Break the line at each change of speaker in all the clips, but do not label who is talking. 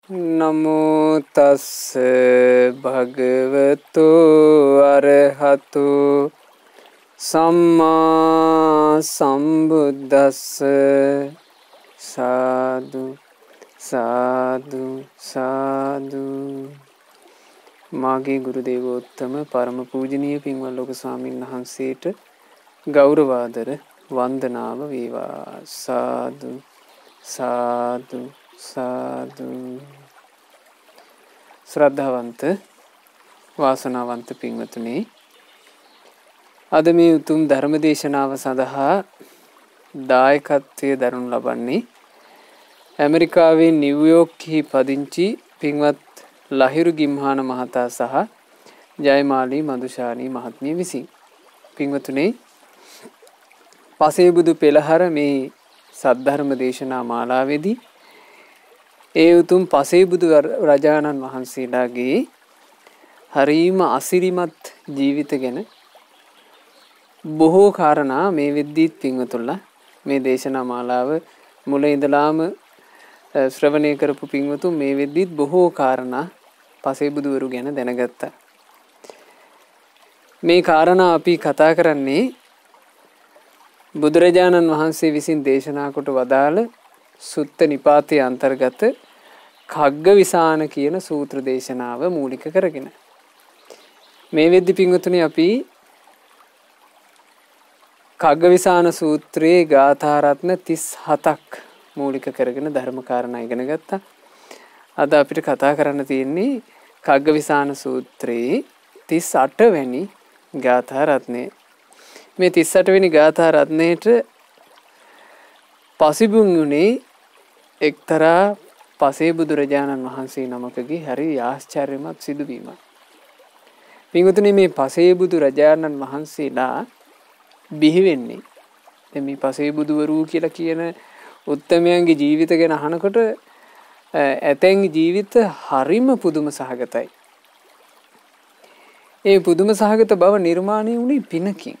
නමෝ තස්ස භගවතු අරහතු සම්මා සම්බුද්දස්ස සාදු සාදු සාදු. මාගේ ගුරු දේවෝත්තම පරම පූජනීය පින්වත් ලෝක ස්වාමීන් වහන්සේට ගෞරවාදර වන්දනාව වේවා. සාදු සාදු සාදු. ශ්‍රද්ධාවන්ත වාසනාවන්ත පින්වතුනි, අද මේ උතුම් ධර්ම දේශනාව සඳහා දායකත්වය දරනු ලබන්නේ ඇමරිකාවේ නිව්යෝර්ක්හි පදිංචි පින්වත් ලහිරු ගිම්හාන මහතා සහ ජයමාලී මදුෂානී මහත්මිය විසින්. පින්වතුනි, පසේබුදු පෙළහර මේ සද්ධර්ම දේශනා මාලාවේදී ඒ උතුම් පසේබුදු රජාණන් වහන්සේලාගේ හරීම අසිරිමත් ජීවිත ගැන බොහෝ කාරණා මේ වෙද්දීත් පින්වතුන්ලා මේ දේශනා මාලාව මුල ඉඳලාම ශ්‍රවණය කරපු පින්වතුන් මේ වෙද්දීත් බොහෝ කාරණා පසේබුදුවරු ගැන දැනගත්තා. මේ කාරණා අපි කතා කරන්නේ බුදුරජාණන් වහන්සේ විසින් දේශනා කොට වදාළ සුත්ත නිපාතයේ අන්තර්ගත කග්ගවිසාන කියන සූත්‍ර දේශනාව මූලික කරගෙන. මේ වෙද්දි පින්වතුනි අපි කග්ගවිසාන සූත්‍රයේ ගාථා රත්න 37ක් මූලික කරගෙන ධර්ම කාරණා ඉගෙන ගත්තා. අද අපිට කතා කරන්න තියෙන්නේ කග්ගවිසාන සූත්‍රයේ 38 වෙනි ගාථා රත්නය. මේ 38 වෙනි ගාථා රත්නයේට පසිබුන් වුණේ එක්තරා පසේ බුදුරජාණන් වහන්සේ නමකගේ හරි ආශ්චර්යමත් සිදුවීමක්. පින්වතුනි, මේ පසේ බුදුරජාණන් වහන්සේලා බිහි වෙන්නේ දැන් මේ පසේ බුදුවරු කියලා කියන උත්තමයන්ගේ ජීවිත ගැන අහනකොට ඇතැන්ගේ ජීවිත හරිම පුදුම සහගතයි. ඒ පුදුම සහගත බව නිර්මාණය වුණේ පිනකින්.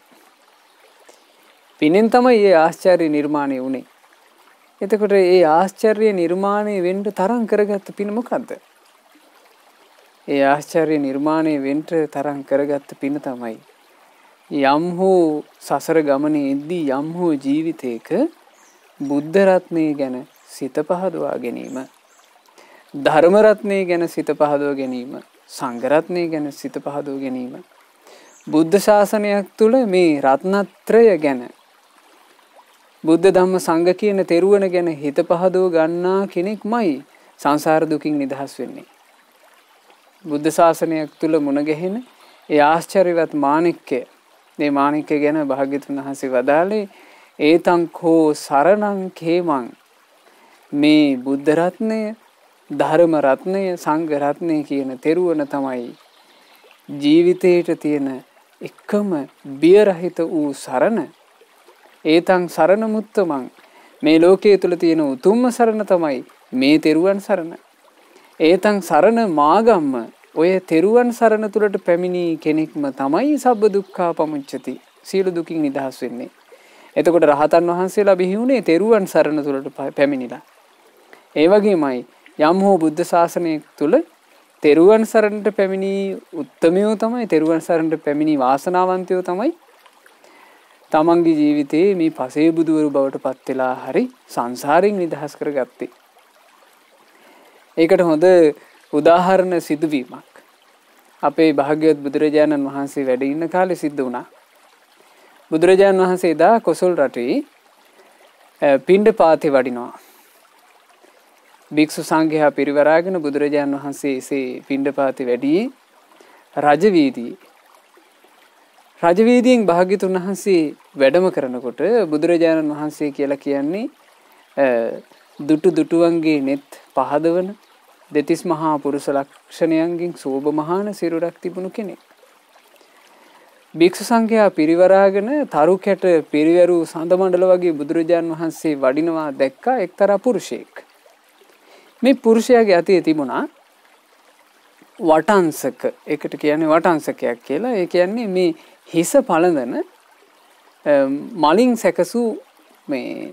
පිනෙන් තමයි මේ ආශ්චර්ය නිර්මාණය වුණේ. එතකොට මේ ආශ්චර්ය නිර්මාණය වෙන්න තරම් කරගත්ත පින මොකද්ද? ඒ ආශ්චර්ය නිර්මාණය වෙන්න තරම් කරගත්ත පින තමයි යම් හෝ සසර ගමනේ එද්දී යම් හෝ ජීවිතයක බුද්ධ රත්නය ගැන සිත පහදවා ගැනීම, ධර්ම රත්නය ගැන සිත පහදවා ගැනීම, සංඝ රත්නය ගැන සිත පහදවා ගැනීම, බුද්ධ ශාසනයක් තුල මේ රත්නත්‍රය ගැන, බුද්ධ ධම්ම සංඝ කියන තෙරුවන ගැන හිත පහදව ගන්නා කෙනෙක්මයි සංසාර දුකින් නිදහස් වෙන්නේ. බුද්ධ ශාසනයක් තුල මුණ ගැහෙන ඒ ආශ්චර්යවත් මාණික්කය, මේ මාණික්කය ගැන භාග්‍යවතුන් වහන්සේ වදාළේ ඒතං කෝ සරණං khemං. මේ බුද්ධ රත්නය, ධර්ම රත්නය, සංඝ රත්නය කියන තෙරුවන තමයි ජීවිතයට තියෙන එකම බිය රහිත වූ සරණ. ඒතං සරණ මුත්තමං. මේ ලෝකයේ තුල තියෙන උතුම්ම සරණ තමයි මේ තෙරුවන් සරණ. ඒතං සරණ මාගම්ම. ඔය තෙරුවන් සරණ තුලට පැමිණි කෙනෙක්ම තමයි සබ්බ දුක්ඛා පමුච්චති, සියලු දුකින් නිදහස් වෙන්නේ. එතකොට රහතන් වහන්සේලා බිහි වුණේ තෙරුවන් සරණ තුලට පැමිණිලා. ඒ වගේමයි යම් හෝ බුද්ධ ශාසනය තුල තෙරුවන් සරණට පැමිණි උත්තමයෝ තමයි, තෙරුවන් සරණට පැමිණි වාසනාවන්තයෝ තමයි තමන්ගේ ජීවිතයේ මේ පසේ බුදුවරු බවට පත් වෙලා හරි සංසාරයෙන් නිදහස් කරගත්තේ. ඒකට හොඳ උදාහරණ සිදුවීමක් අපේ භාග්‍යවත් බුදුරජාණන් වහන්සේ වැඩ ඉන්න කාලේ සිද්ධ වුණා. බුදුරජාණන් වහන්සේ එදා කොසල් රටේ පිණ්ඩපාතේ වඩිනවා. භික්ෂු සංඝයා පිරිවරාගෙන බුදුරජාණන් වහන්සේ එසේ පිණ්ඩපාතේ වැඩියේ රජවීදියේ. රජවීදියෙන් භාග්‍යතුන් වහන්සේ වැඩම කරනකොට බුදුරජාණන් වහන්සේ කියලා කියන්නේ දුටු දුටුවන්ගේ net පහදවන දෙතිස් මහා පුරුෂ ලක්ෂණයන්ගෙන් සෝභමහාන සිරුරක් තිබුණු කෙනෙක්. භික්ෂු සංඝයා පිරිවරාගෙන තරු කැට පිරිවරු සඳ මණ්ඩල වගේ බුදුරජාණන් වහන්සේ වඩිනවා දැක්කා එක්තරා පුරුෂයෙක්. මේ පුරුෂයාගේ අතේ තිබුණා වටංශක. ඒකට කියන්නේ වටංශකයක් කියලා. ඒ කියන්නේ මේ හිස පළඳන මලින් සැකසූ මේ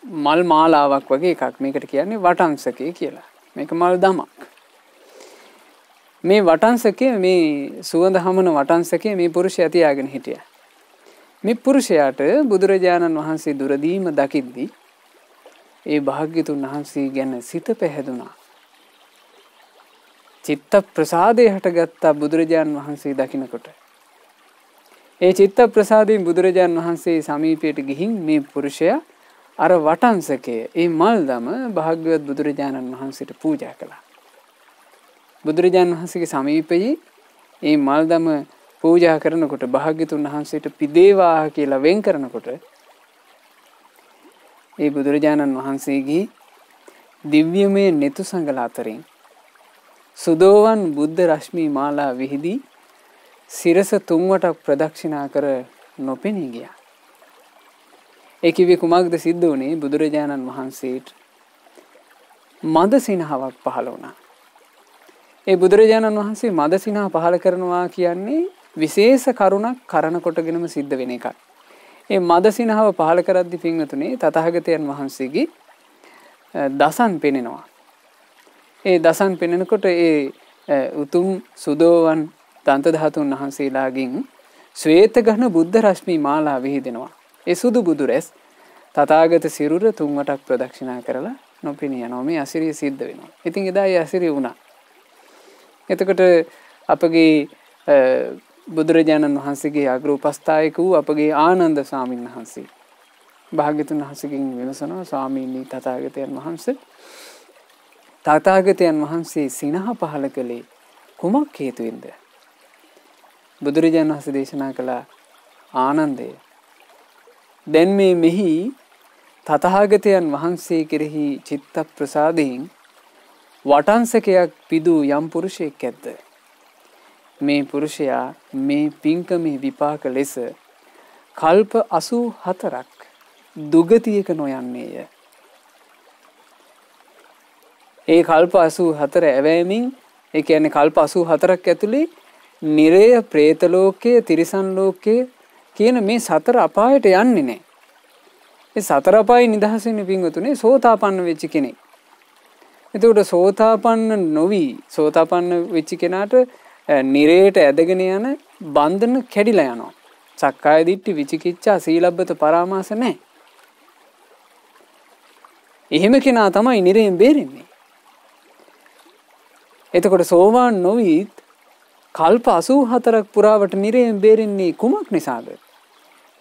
මල් මාලාවක් වගේ එකක්. මේකට කියන්නේ වටංශකය කියලා. මේක මල් දමක්. මේ වටන්සකේ මේ සුවඳ හමන වටන්සකේ මේ පුරුෂයා තියාගෙන හිටියා. මේ පුරුෂයාට බුදුරජාණන් වහන්සේ දුරදීම දකිද්දී ඒ භාග්‍යතුන් වහන්සේ ගැන සිත පැහැදුනා. චිත්ත ප්‍රසාදේ හටගත්ත බුදුරජාණන් වහන්සේ දකිනකොට ඒ චිත්ත ප්‍රසාදයෙන් බුදුරජාණන් වහන්සේ සමීපයට ගිහින් මේ පුරුෂයා අර වටන්සකේ ඒ මල්දම භාග්‍යවත් බුදුරජාණන් වහන්සේට පූජා කළා. බුදුරජාණන් වහන්සේගේ සමීපයේ මේ මල්දම පූජා කරනකොට භාග්‍යතුන් වහන්සේට පිදේවා කියලා වෙන් කරනකොට ඒ බුදුරජාණන් වහන්සේගේ දිව්‍යමය නෙතු සංගල අතරින් සුදෝවන් බුද්ධ රශ්මි මාලා විහිදී සිරස තුන්වටක් ප්‍රදක්ෂිනා කර නොපෙනී ගියා. ඒ කිව්වේ කුමක්ද සිද්ධ වුනේ? බුදුරජාණන් වහන්සේට මද සිනහවක් පහළ වුණා. ඒ බුදුරජාණන් වහන්සේ මද සිනහ පහළ කරනවා කියන්නේ විශේෂ කරුණක් කරන කොටගෙනම සිද්ධ වෙන එකක්. ඒ මද සිනහව පහළ කරද්දී පින්වතුනේ තථාගතයන් වහන්සේගේ දසන් පෙනෙනවා. ඒ දසන් පෙනෙනකොට ඒ උතුම් සුදෝවන් දන්ත ධාතුන් වහන්සේලාගෙන් ශ්වේත ඝන බුද්ධ රශ්මි මාලා විහිදෙනවා. ඒ සුදු බුදු රැස් තථාගත සිරුර තුන්වටක් ප්‍රදක්ෂිනා කරලා නොපෙනී යනවා. මේ අසිරිය සිද්ධ වෙනවා. ඉතින් එදා ඒ අසිරිය වුණා. එතකොට අපගේ බුදුරජාණන් වහන්සේගේ අග්‍ර උපස්ථායක වූ අපගේ ආනන්ද ස්වාමීන් වහන්සේ භාග්‍යතුන් වහන්සේගෙන් විමසනවා, ස්වාමීනි තථාගතයන් වහන්සේ සිනහ පහළ කළේ කුමක් හේතුවෙන්ද? බුදුරජාණන් වහන්සේ දේශනා කළ ආනන්දය, දැන් මේ මෙහි තථාගතයන් වහන්සේ කෙරෙහි චිත්ත ප්‍රසාදයෙන් වටන්සකයක් පිදූ යම් පුරුෂයෙක් ඇද්ද? මේ පුරුෂයා මේ පින්කමේ විපාක ලෙස කල්ප 84ක් දුගතියක නොයන්නේය. ඒ කල්ප 84 ඇවෑමින්, ඒ කියන්නේ කල්ප 84ක් ඇතුලේ නිරය, പ്രേත ලෝකයේ, තිරිසන් ලෝකයේ කියන මේ සතර අපායට යන්නේ නැහැ. ඒ සතර අපායේ නිදහස් වෙන්නේ පින්වතුනේ සෝතාපන්න වෙච්ච කෙනෙක්. එතකොට සෝතාපන්න වෙච්ච කෙනාට නිරයට ඇදගෙන යන බන්ධන කැඩිලා යනවා. සක්කාය දිට්ඨි, විචිකිච්ඡා, සීලබ්බත පරාමාස නැහැ. එහෙම කෙනා තමයි නිරයෙන් බේරෙන්නේ. එතකොට සෝවාන් නොවිත් කල්ප 84ක් පුරාවට නිරයෙන් බේරෙන්නේ කුමක් නිසාද?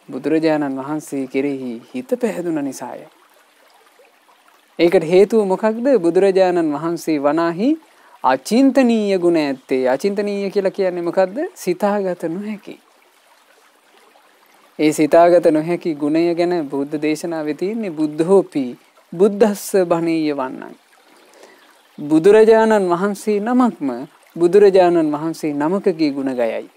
බුදුරජාණන් වහන්සේ කෙරෙහි හිත පැහැදුන නිසාය. ඒකට හේතුව මොකක්ද? බුදුරජාණන් වහන්සේ වනාහි අචින්තනීය ගුණ ඇත්තේ. අචින්තනීය කියලා කියන්නේ මොකද්ද? සිතාගත නොහැකි. ඒ සිතාගත නොහැකි ගුණය ගැන බුද්ධ දේශනාවේ තියෙන්නේ බුද්ධෝපි බුද්දස්ස බණීය වන්නං. බුදුරජාණන් වහන්සේ නමක්ම බුදුරජාණන් වහන්සේ නමකගේ ගුණ ගයයි.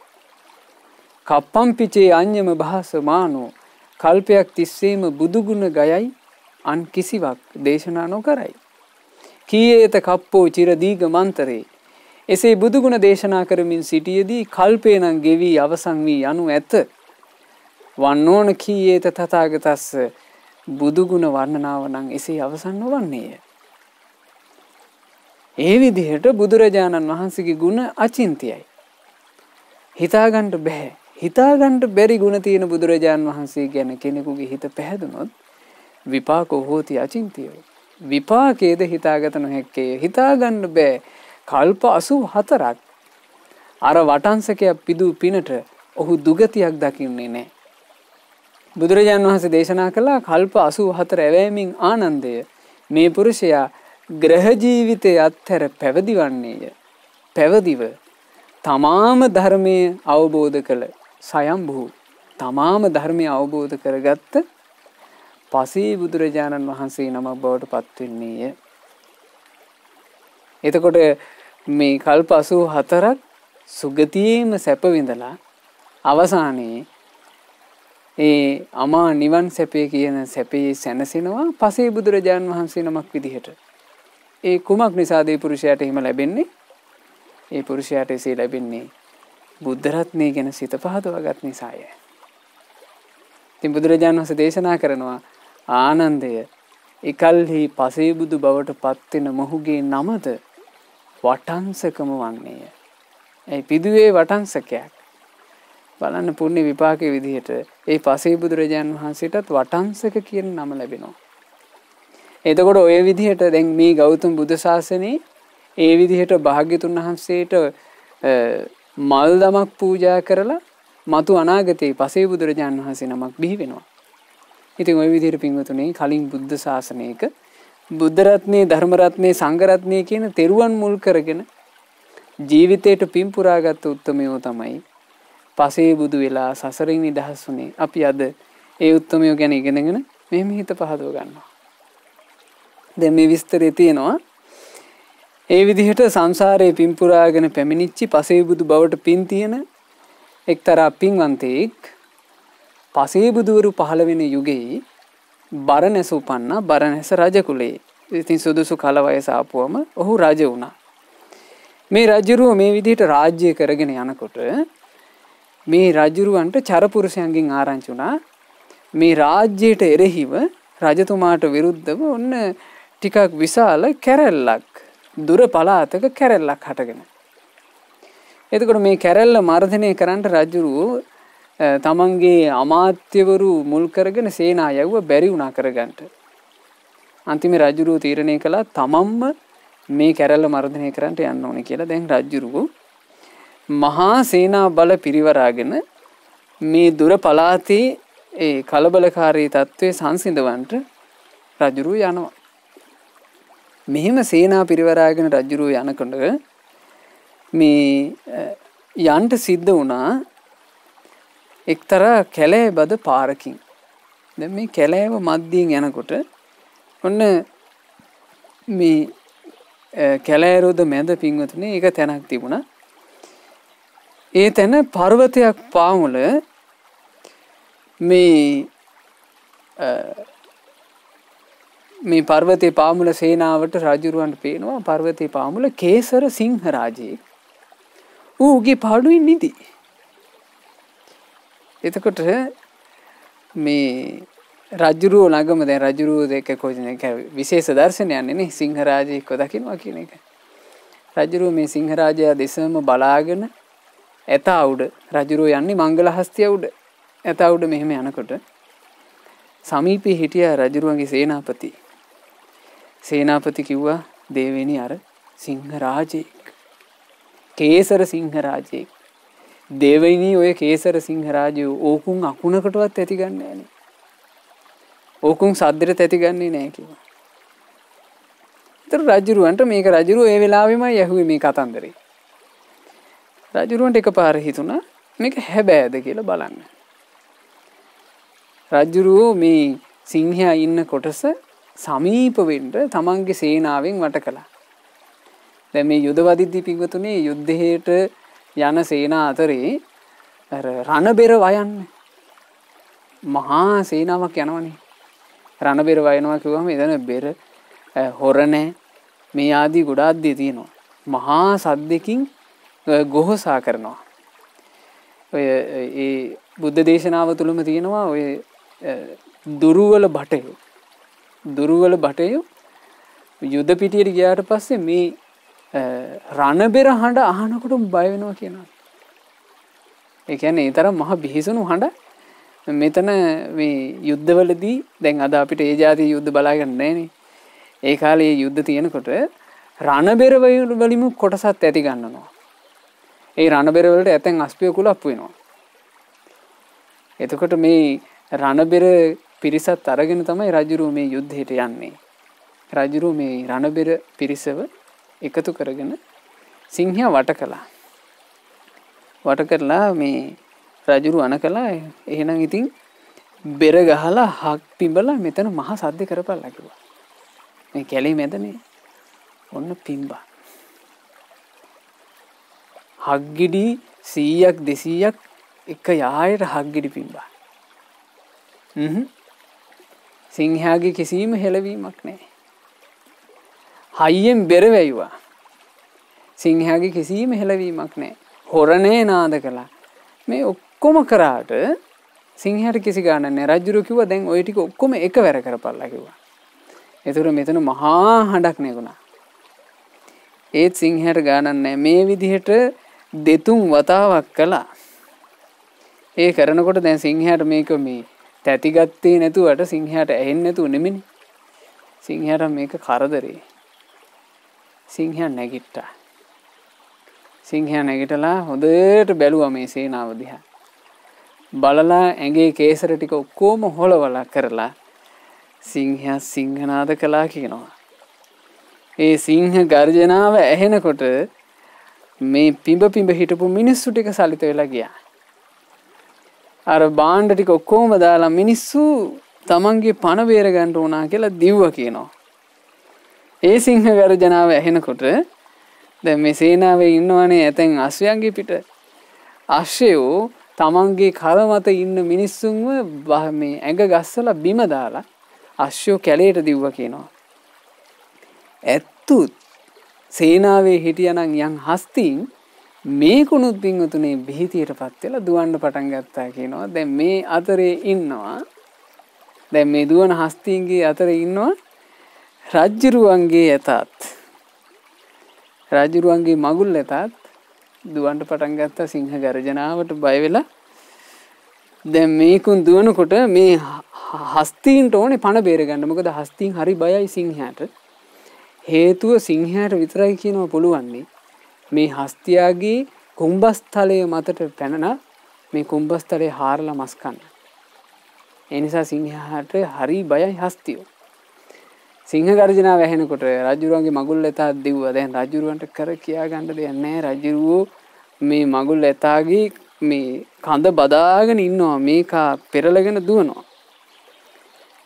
කප්පම්පිචේ අඤ්ඤම භාසමානෝ, කල්පයක් තිස්සේම බුදු ගුණ ගයයි, අන් කිසිවක් දේශනා නොකරයි. කීයේත කප්පෝ චිර දීග මන්තරේ. එසේ බුදු ගුණ දේශනා කරමින් සිටියේදී කල්පේ නම් ගෙවි අවසන් වී යනු ඇත. වන්නෝන කීයේත තථාගතස්ස, බුදු ගුණ වර්ණනාව නම් එසේ අවසන් නොවන්නේය. ඒ විදිහට බුදුරජාණන් වහන්සේගේ ගුණ අචින්තියයි. හිතාගන්න බෑ. හිතාගන්න බැරි ගුණ තියෙන බුදුරජාණන් වහන්සේ ගැන කෙනෙකුගේ හිත පැහැදුනොත් විපාකෝ හෝති අචින්තියෝ. විපාකේද හිතාගත නොහැක්කේ. හිතාගන්න බෑ. කල්ප 84ක් අර වටන්සකයක් පිදූ පිනට ඔහු දුගතියක් දකින්නේ නැහැ. බුදුරජාණන් වහන්සේ දේශනා කළා කල්ප 84 ඇවෑමින් ආනන්දය, මේ පුරුෂයා ග්‍රහ ජීවිතයේ අත්හැර පැවිදිවන්නේය. පැවිදිව තමාම ධර්මයේ අවබෝධ කළ සයම්භූ, තමාම ධර්මයේ අවබෝධ කරගත්ත පසේ බුදුරජාණන් වහන්සේ නමක් බවට පත් වෙන්නේය. එතකොට මේ කල්ප 84ක් සුගතියේම සැප විඳලා අවසානයේ ඒ අමා නිවන් සැපේ කියන සැපේ සැනසෙනවා පසේ බුදුරජාණන් වහන්සේ නමක් විදිහට. ඒ කුමක් නිසාද ඒ පුරුෂයාට එහෙම ලැබෙන්නේ? ඒ පුරුෂයාට එසේ ලැබෙන්නේ බුද්ධ රත්නය ගැන සිත පහදවාගත් නිසාය. ඉතින් බුදුරජාණන් වහන්සේ දේශනා කරනවා, ආනන්දය, එකල්හි පසේබුදු බවට පත්වෙන මොහුගේ නමද වටංසකම වන්නේය. ඒ පිදුවේ වටංසකයක්. බලන්න පුණ්‍ය විපාකයේ විදිහට ඒ පසේබුදුරජාණන් වහන්සේටත් වටංසක කියන නම ලැබෙනවා. එතකොට ඔය විදිහට දැන් මේ ගෞතම බුදු ශාසනයේ ඒ විදිහට භාග්‍යතුන් වහන්සේට මල් දමක් පූජා කරලා මතු අනාගතයේ පසේබුදුරජාණන් වහන්සේ නමක් බිහි වෙනවා. ඉතින් ওই විදිහට පින්වතුනි කලින් බුද්ධ ශාසනයක බුද්ධ රත්නේ ධර්ම රත්නේ සංඝ රත්නේ කියන තෙරුවන් මුල් කරගෙන ජීවිතයට පින් පුරාගත් උත්තමයෝ තමයි පසේබුදු වෙලා සසරින් නිදහස් වුනේ. අපි අද ඒ උත්තමයෝ ගැන ඉගෙනගෙන මෙහෙම හිත පහදව ගන්නවා. දැන් මේ විස්තරේ තියෙනවා ඒ විදිහට සංසාරේ පින් පුරාගෙන පැමිණිච්චි පසේබුදු බවට පින් තියෙන එක්තරා පින්වන්තයෙක් පසේබුදුවරු පහළ වෙන යුගයේ බරණැස උපන්නා. බරණැස රජ කුලයේ. ඉතින් සුදුසු කල වයස ආපුවම ඔහු රජ වුණා. මේ රජුරුව මේ විදිහට රාජ්‍ය කරගෙන යනකොට මේ රජුරුවන්ට චරපුරුෂයන්ගෙන් ආරංචි වුණා මේ රාජ්‍යයට එරෙහිව රජතුමාට විරුද්ධව ඔන්න ටිකක් විශාල කැරැල්ලක් දුර පළාතක කැරැල්ලක් හටගෙන. එතකොට මේ කැරැල්ල මර්ධනය කරන්න රජුරුව තමන්ගේ අමාත්‍යවරු මුල් කරගෙන සේනා යවුව බැරි වුණා කරගන්න. අන්තිමේ රජුරුව තීරණය කළා තමන්ම මේ කැරැල්ල මර්ධනය කරන්න යන්න ඕනේ කියලා. දැන් රජුරුව මහා සේනා බල පිරිවරාගෙන මේ දුර පළාතේ ඒ කලබලකාරී තත්ත්වයේ සංසිඳවන්නට රජුරුව යනවා. මෙහෙම සේනා පිරිවරාගෙන රජුරුව යනකොට මේ යන්ට සිද්ධ වුණා එක්තරා කැලෑ බද පාරකින්. දැන් මේ කැලෑව මැදින් යනකොට ඔන්න මේ කැලෑ රොද මැද පින්වතුනි එක තැනක් තිබුණා. ඒ තැන පර්වතයක් පාමුල මේ පර්වතේ පාමුල සේනාවට රජුරවන්ට පේනවා පර්වතේ පාමුල කේසර සිංහ රාජයෙක් ඌගේ පාඩුවේ නිදි. එතකොට මේ රජුරුව ළඟම දැන් රජුරුව දෙක කොහොමද විශේෂ දර්ශනයක් නේ සිංහ රාජයෙක්ව දකින්නවා කියන එක. රජුරුව මේ සිංහ රාජයා දෙසම බලාගෙන ඇතා උඩ රජුරුව යන්නේ මංගල හස්තිය උඩ. ඇතා උඩ මෙහෙම යනකොට සමීපේ හිටියා රජුරුවන්ගේ සේනාපති. සේනාපති කිව්වා දේවෙනි අර සිංහ රාජයෙක් කේසර සිංහ රාජයෙක් දේවෙනි ඔය කේසර සිංහ රාජයෝ ඕකුන් අකුණකටවත් ඇති ගන්න නෑනේ. ඕකුන් සද්දෙට ඇති ගන්නේ නෑ කිව්වා. ඒතර රජුරවන්ට මේක රජුරුව ඒ වෙලාවෙමයි ඇහුවේ මේ කතන්දරේ. රජුරවන්ට එකපාර හිතුණා මේක හැබෑද කියලා බලන්න. රජුරුව මේ සිංහයා ඉන්න කොටස සමීප වෙන්න තමන්ගේ සේනාවෙන් වට කළා. දැන් මේ යුද වදිද්දී පිටුතුනේ යුද්ධයට යන සේනා අතරේ අර රණබෙර වයන්නේ මහා සේනාවක් යනවනේ. රණබෙර වයනවා කිව්වම එතන බෙර හොරණේ මේ ආදී ගොඩාක් දේ තියෙනවා. මහා සද්දකින් ගොහසා කරනවා. ඔය ඒ බුද්ධ දේශනාව තුලම තියෙනවා ඔය දුරුවල බටයෝ යුද පිටියට ගියාට පස්සේ මේ රණබෙර හඬ අහනකොට බය වෙනවා කියනවා. ඒ කියන්නේ ඒ තරම් මහ බිහිසුණු හඬ මෙතන මේ යුද්ධවලදී දැන් අද අපිට ඒ જાති යුද්ධ බලාගන්න නැහැනේ. ඒ කාලේ යුද්ධ තියෙනකොට රණබෙර වලින් කොටසක් ඇති ගන්නවා. ඒ රණබෙර වලට ඇතැන් අස්පිය කුලප්පු වෙනවා. එතකොට මේ රණබෙර පිරිසත් අරගෙන තමයි රජුරුව මේ යුද්ධයට යන්නේ. රජුරුව මේ රණබෙර පිරිසව එකතු කරගෙන සිංහයා වට කළා. වට කරලා මේ රජුරුව අණ කළා. එහෙනම් ඉතින් බෙර ගහලා හක් පිඹලා මෙතන මහා සද්ද කරපල්ලා කිව්වා. මේ කැලේ මැදනේ ඔන්න පිඹා. හග්ගිඩි 100ක් 200ක් එක යායට හග්ගිඩි පිඹා. සිංහයාගේ කිසිම හෙලවීමක් නැහැ. හයියෙන් බෙර වැයුවා. සිංහයාගේ කිසිම හෙලවීමක් නැහැ. හොරණේ නාද කළා. මේ ඔක්කොම කරාට සිංහයාට කිසි ගාණක් නැහැ. රජුරු කිව්වා දැන් ওই ටික ඔක්කොම එකවර කරපල්ලා කිව්වා. ඒතර මෙතන මහා හඬක් නැගුණා. ඒත් සිංහයාට ගානක් නැහැ. මේ විදිහට දෙතුන් වතාවක් කළා. ඒ කරනකොට දැන් සිංහයාට මේක මේ තැති ගත්තේ නැතුවට සිංහයාට ඇහෙන්නේ නැතුව නෙමෙයි. සිංහයාට මේක කරදරේ. සිංහයා නැගිට්ටා. සිංහයා නැගිටලා හොඳට බැලුවා මේ සේනාව දිහා. බලලා ඇඟේ කේසර ටික ඔක්කොම හොලවලා කරලා සිංහයා සිංහනාද කළා කියනවා. ඒ සිංහ ගර්ජනාව ඇහෙනකොට මේ පිඹ හිටපු මිනිස්සු ටික සලිත වෙලා ගියා. අර බාණ්ඩ ටික ඔක්කොම දාලා මිනිස්සු තමන්ගේ පණ බේර ගන්න උනා කියලා දිව්වා කියනවා. ඒ සිංහ ගර්ජනාව ඇහෙනකොට දැන් මේ සේනාවේ ඉන්නවනේ ඇතැන් අශ්වයන්ගේ පිට. අශ්වයෝ තමන්ගේ කල මත ඉන්න මිනිස්සුන්ව මේ ඇඟ ගස්සලා බිම දාලා අශ්වයෝ කැලේට දිව්වා කියනවා. ඇත්තුත් සේනාවේ හිටියනම් යන් හස්තින් මේකුණුත් පින්වතුනේ බිහිතියටපත් වෙලා දුවන්න පටන් ගත්තා කියනවා. දැන් මේ අතරේ ඉන්නවා. දැන් මේ දුවන හස්තීන්ගේ අතරේ ඉන්නවා රජ්ජුරුවන්ගේ ඇතත්. රජ්ජුරුවන්ගේ මගුල් ඇතත් දුවන්න පටන් ගත්තා සිංහ ගර්ජනාවට බය වෙලා. දැන් මේකුන් දුවනකොට මේ හස්තීන්ට ඕනේ පණ බේර ගන්න. මොකද හස්තීන් හරි බයයි සිංහයාට. හේතුව සිංහයාට විතරයි කියනවා පුළුවන්නේ මේ හස්තියාගේ කුම්භස්ථලයේ මතට පැනලා මේ කුම්භස්ථලේ හාරලා මස් කන්න. ඒ නිසා සිංහයාට හරි බයයි හස්තියෝ. සිංහ ගර්ජනාව ඇහෙනකොට රජුරුවන්ගේ මගුල් ඇතා දිව්වා. දැන් රජුරුවන්ට කර කියා ගන්න දෙයක් නැහැ. රජුරුවෝ මේ මගුල් ඇතාගේ මේ කඳ බදාගෙන ඉන්නවා. මේක පෙරලගෙන දුවනවා.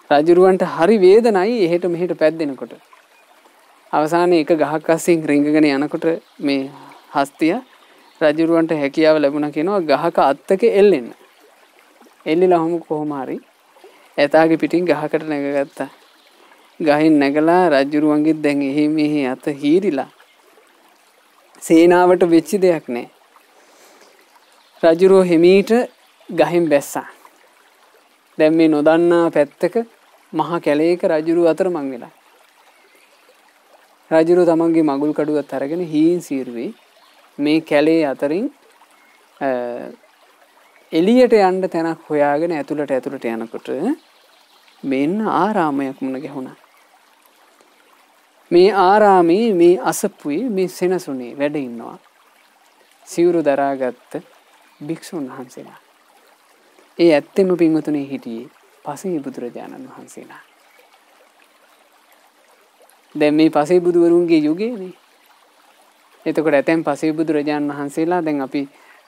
රජුරුවන්ට හරි වේදනයි එහෙට මෙහෙට පැද්දෙනකොට. අවසානයේ එක ගහක් අස්සින් රිංගගෙන යනකොට මේ හස්තිය රජුරුවන්ට හැකියාව ලැබුණා කියනවා ගහක අත්තක එල්ලෙන්න. එල්ලිලා කොහොම හරි ඇතාගේ පිටින් ගහකට නැගගත්තා. ගහින් නැගලා රජුරුවන්ගෙත් දැන් එහි මෙහි අත හීරිලා සේනාවට වෙච්ච දෙයක් නැහැ. රජුරුව හිමීට ගහින් බැස්සා. දැන් මේ නොදන්නා පැත්තක මහා කැලේක රජුරුව අතරමං වෙලා. රජුරුව තමන්ගේ මගුල් කඩුවත් අරගෙන හීන් සීරුවේ මේ කැලේ අතරින් එළියට යන්න තැනක් හොයාගෙන ඇතුළට යනකොට මෙන්න ආරාමයක් මුණ ගැහුණා. මේ ආරාමේ මේ අසපුවේ මේ සෙනසුනේ වැඩ ඉන්නවා සිවුරු දරාගත්ත භික්ෂුන් වහන්සේලා. ඒ ඇත්තෙම පින්වතුනේ හිටියේ පසේ බුදුරජාණන් වහන්සේලා. දැන් මේ පසේ බුදුවරුන්ගේ යුගයනේ. එතකොට ඇතැම් පසේ බුදුරජාණන් වහන්සේලා දැන් අපි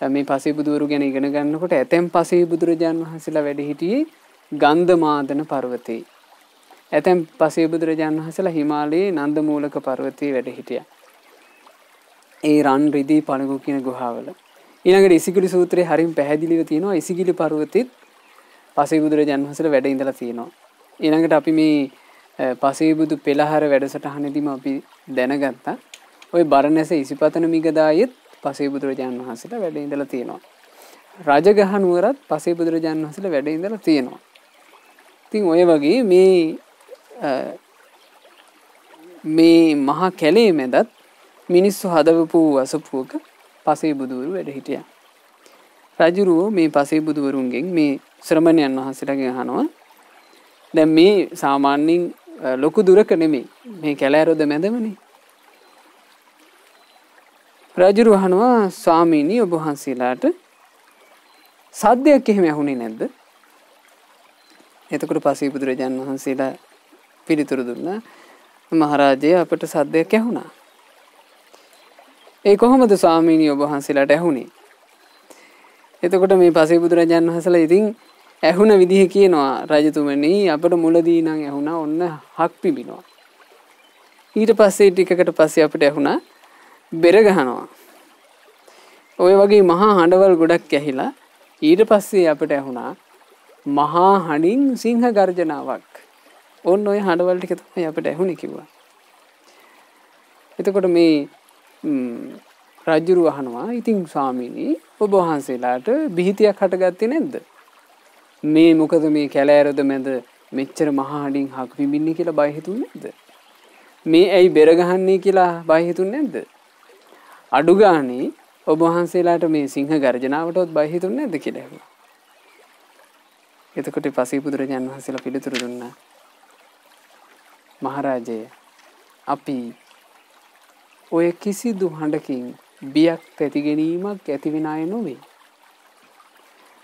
මේ පසේ බුදුවරු ගැන ඉගෙන ගන්නකොට ඇතැම් පසේ බුදුරජාණන් වහන්සේලා වැඩ හිටියේ ගන්ධමාදන පර්වතේ. ඇතැම් පසේ බුදුරජාණන් වහන්සේලා හිමාලයේ නන්දමූලක පර්වතයේ වැඩ හිටියා. ඒ රන් රිදී පණගු කියන ගුහාවල. ඊළඟට ඉසිගිලි සූත්‍රයේ හරිම පැහැදිලිව තියෙනවා ඉසිගිලි පර්වතෙත් පසේ බුදුරජාණන් වහන්සේලා වැඩ ඉඳලා තියෙනවා. ඊළඟට අපි මේ පසේ බුදු පෙළහර වැඩසටහනේදීම අපි දැනගත්තා. ওই බරණැස ඉසිපතන මිගදායෙත් පසේ බුදුරජාණන් වහන්සේලා වැඩ ඉඳලා තියෙනවා. රජගහ නුවරත් පසේ බුදුරජාණන් වහන්සේලා වැඩ ඉඳලා තියෙනවා. ඉතින් ඔය වගේ මේ මහා කැලේ මැදත් මිනිස්සු හදවපු අසපුවක පසේ බුදුවරු වැඩ හිටියා. රජුරුවෝ මේ පසේ බුදුවරුන්ගෙන් මේ ශ්‍රමණයන් වහන්සේලාගෙන් අහනවා දැන් මේ සාමාන්‍යයෙන් ලොකු දුරක නෙමෙයි මේ කැලෑරොද මැදමනේ. රජුරුවෝ අහනවා ස්වාමීනි ඔබ වහන්සේලාට සද්දයක් එහෙම ඇහුනේ නැද්ද? එතකොට පසේ බුදුරජාණන් වහන්සේලා පිළිතුරු දුන්නා මහරජය අපට සද්දයක් ඇහුණා. ඒ කොහොමද ස්වාමීනි ඔබ වහන්සේලාට ඇහුනේ? එතකොට මේ පසේ බුදුරජාණන් වහන්සේලා ඉතින් ඇහුණ විදිහ කියනවා රජතුමනි අපට මුලදී නම් ඇහුණා ඔන්න හක් පිඹිනවා. ඊට පස්සේ ටිකකට පස්සේ අපිට ඇහුණා බෙර ගහනවා. ඔය වගේ මහා හඬවල් ගොඩක් ඇහිලා ඊට පස්සේ අපිට ඇහුණා මහා හඬින් සිංහ ගර්ජනාවක්. ඔන්න ඔය හඬවල් ටික තමයි අපිට ඇහුනේ කිව්වා. එතකොට මේ රජුරුව අහනවා ඉතින් ස්වාමීනි ඔබ වහන්සේලාට බිහිතියක් හටගත්තේ නැද්ද? මේ මොකද මේ කැලෑරද මැද මෙච්චර මහා හඬින් හක් පිඹින්නේ කියලා බය හිතුන්නේ නැද්ද? මේ ඇයි බෙර ගහන්නේ කියලා බය හිතුන්නේ නැද්ද? අඩු ගානේ ඔබ වහන්සේලාට මේ සිංහ ගර්ජනාවටවත් බය හිතුන්නේ නැද්ද කියලා ඇහුවා. එතකොට පසේ බුදුරජාණන් වහන්සේලා පිළිතුරු දුන්නා. මහරජය අපි ඔය කිසිදු හඬකින් බියක් තැති ගැනීමක් ඇති වෙන අය නොවේ.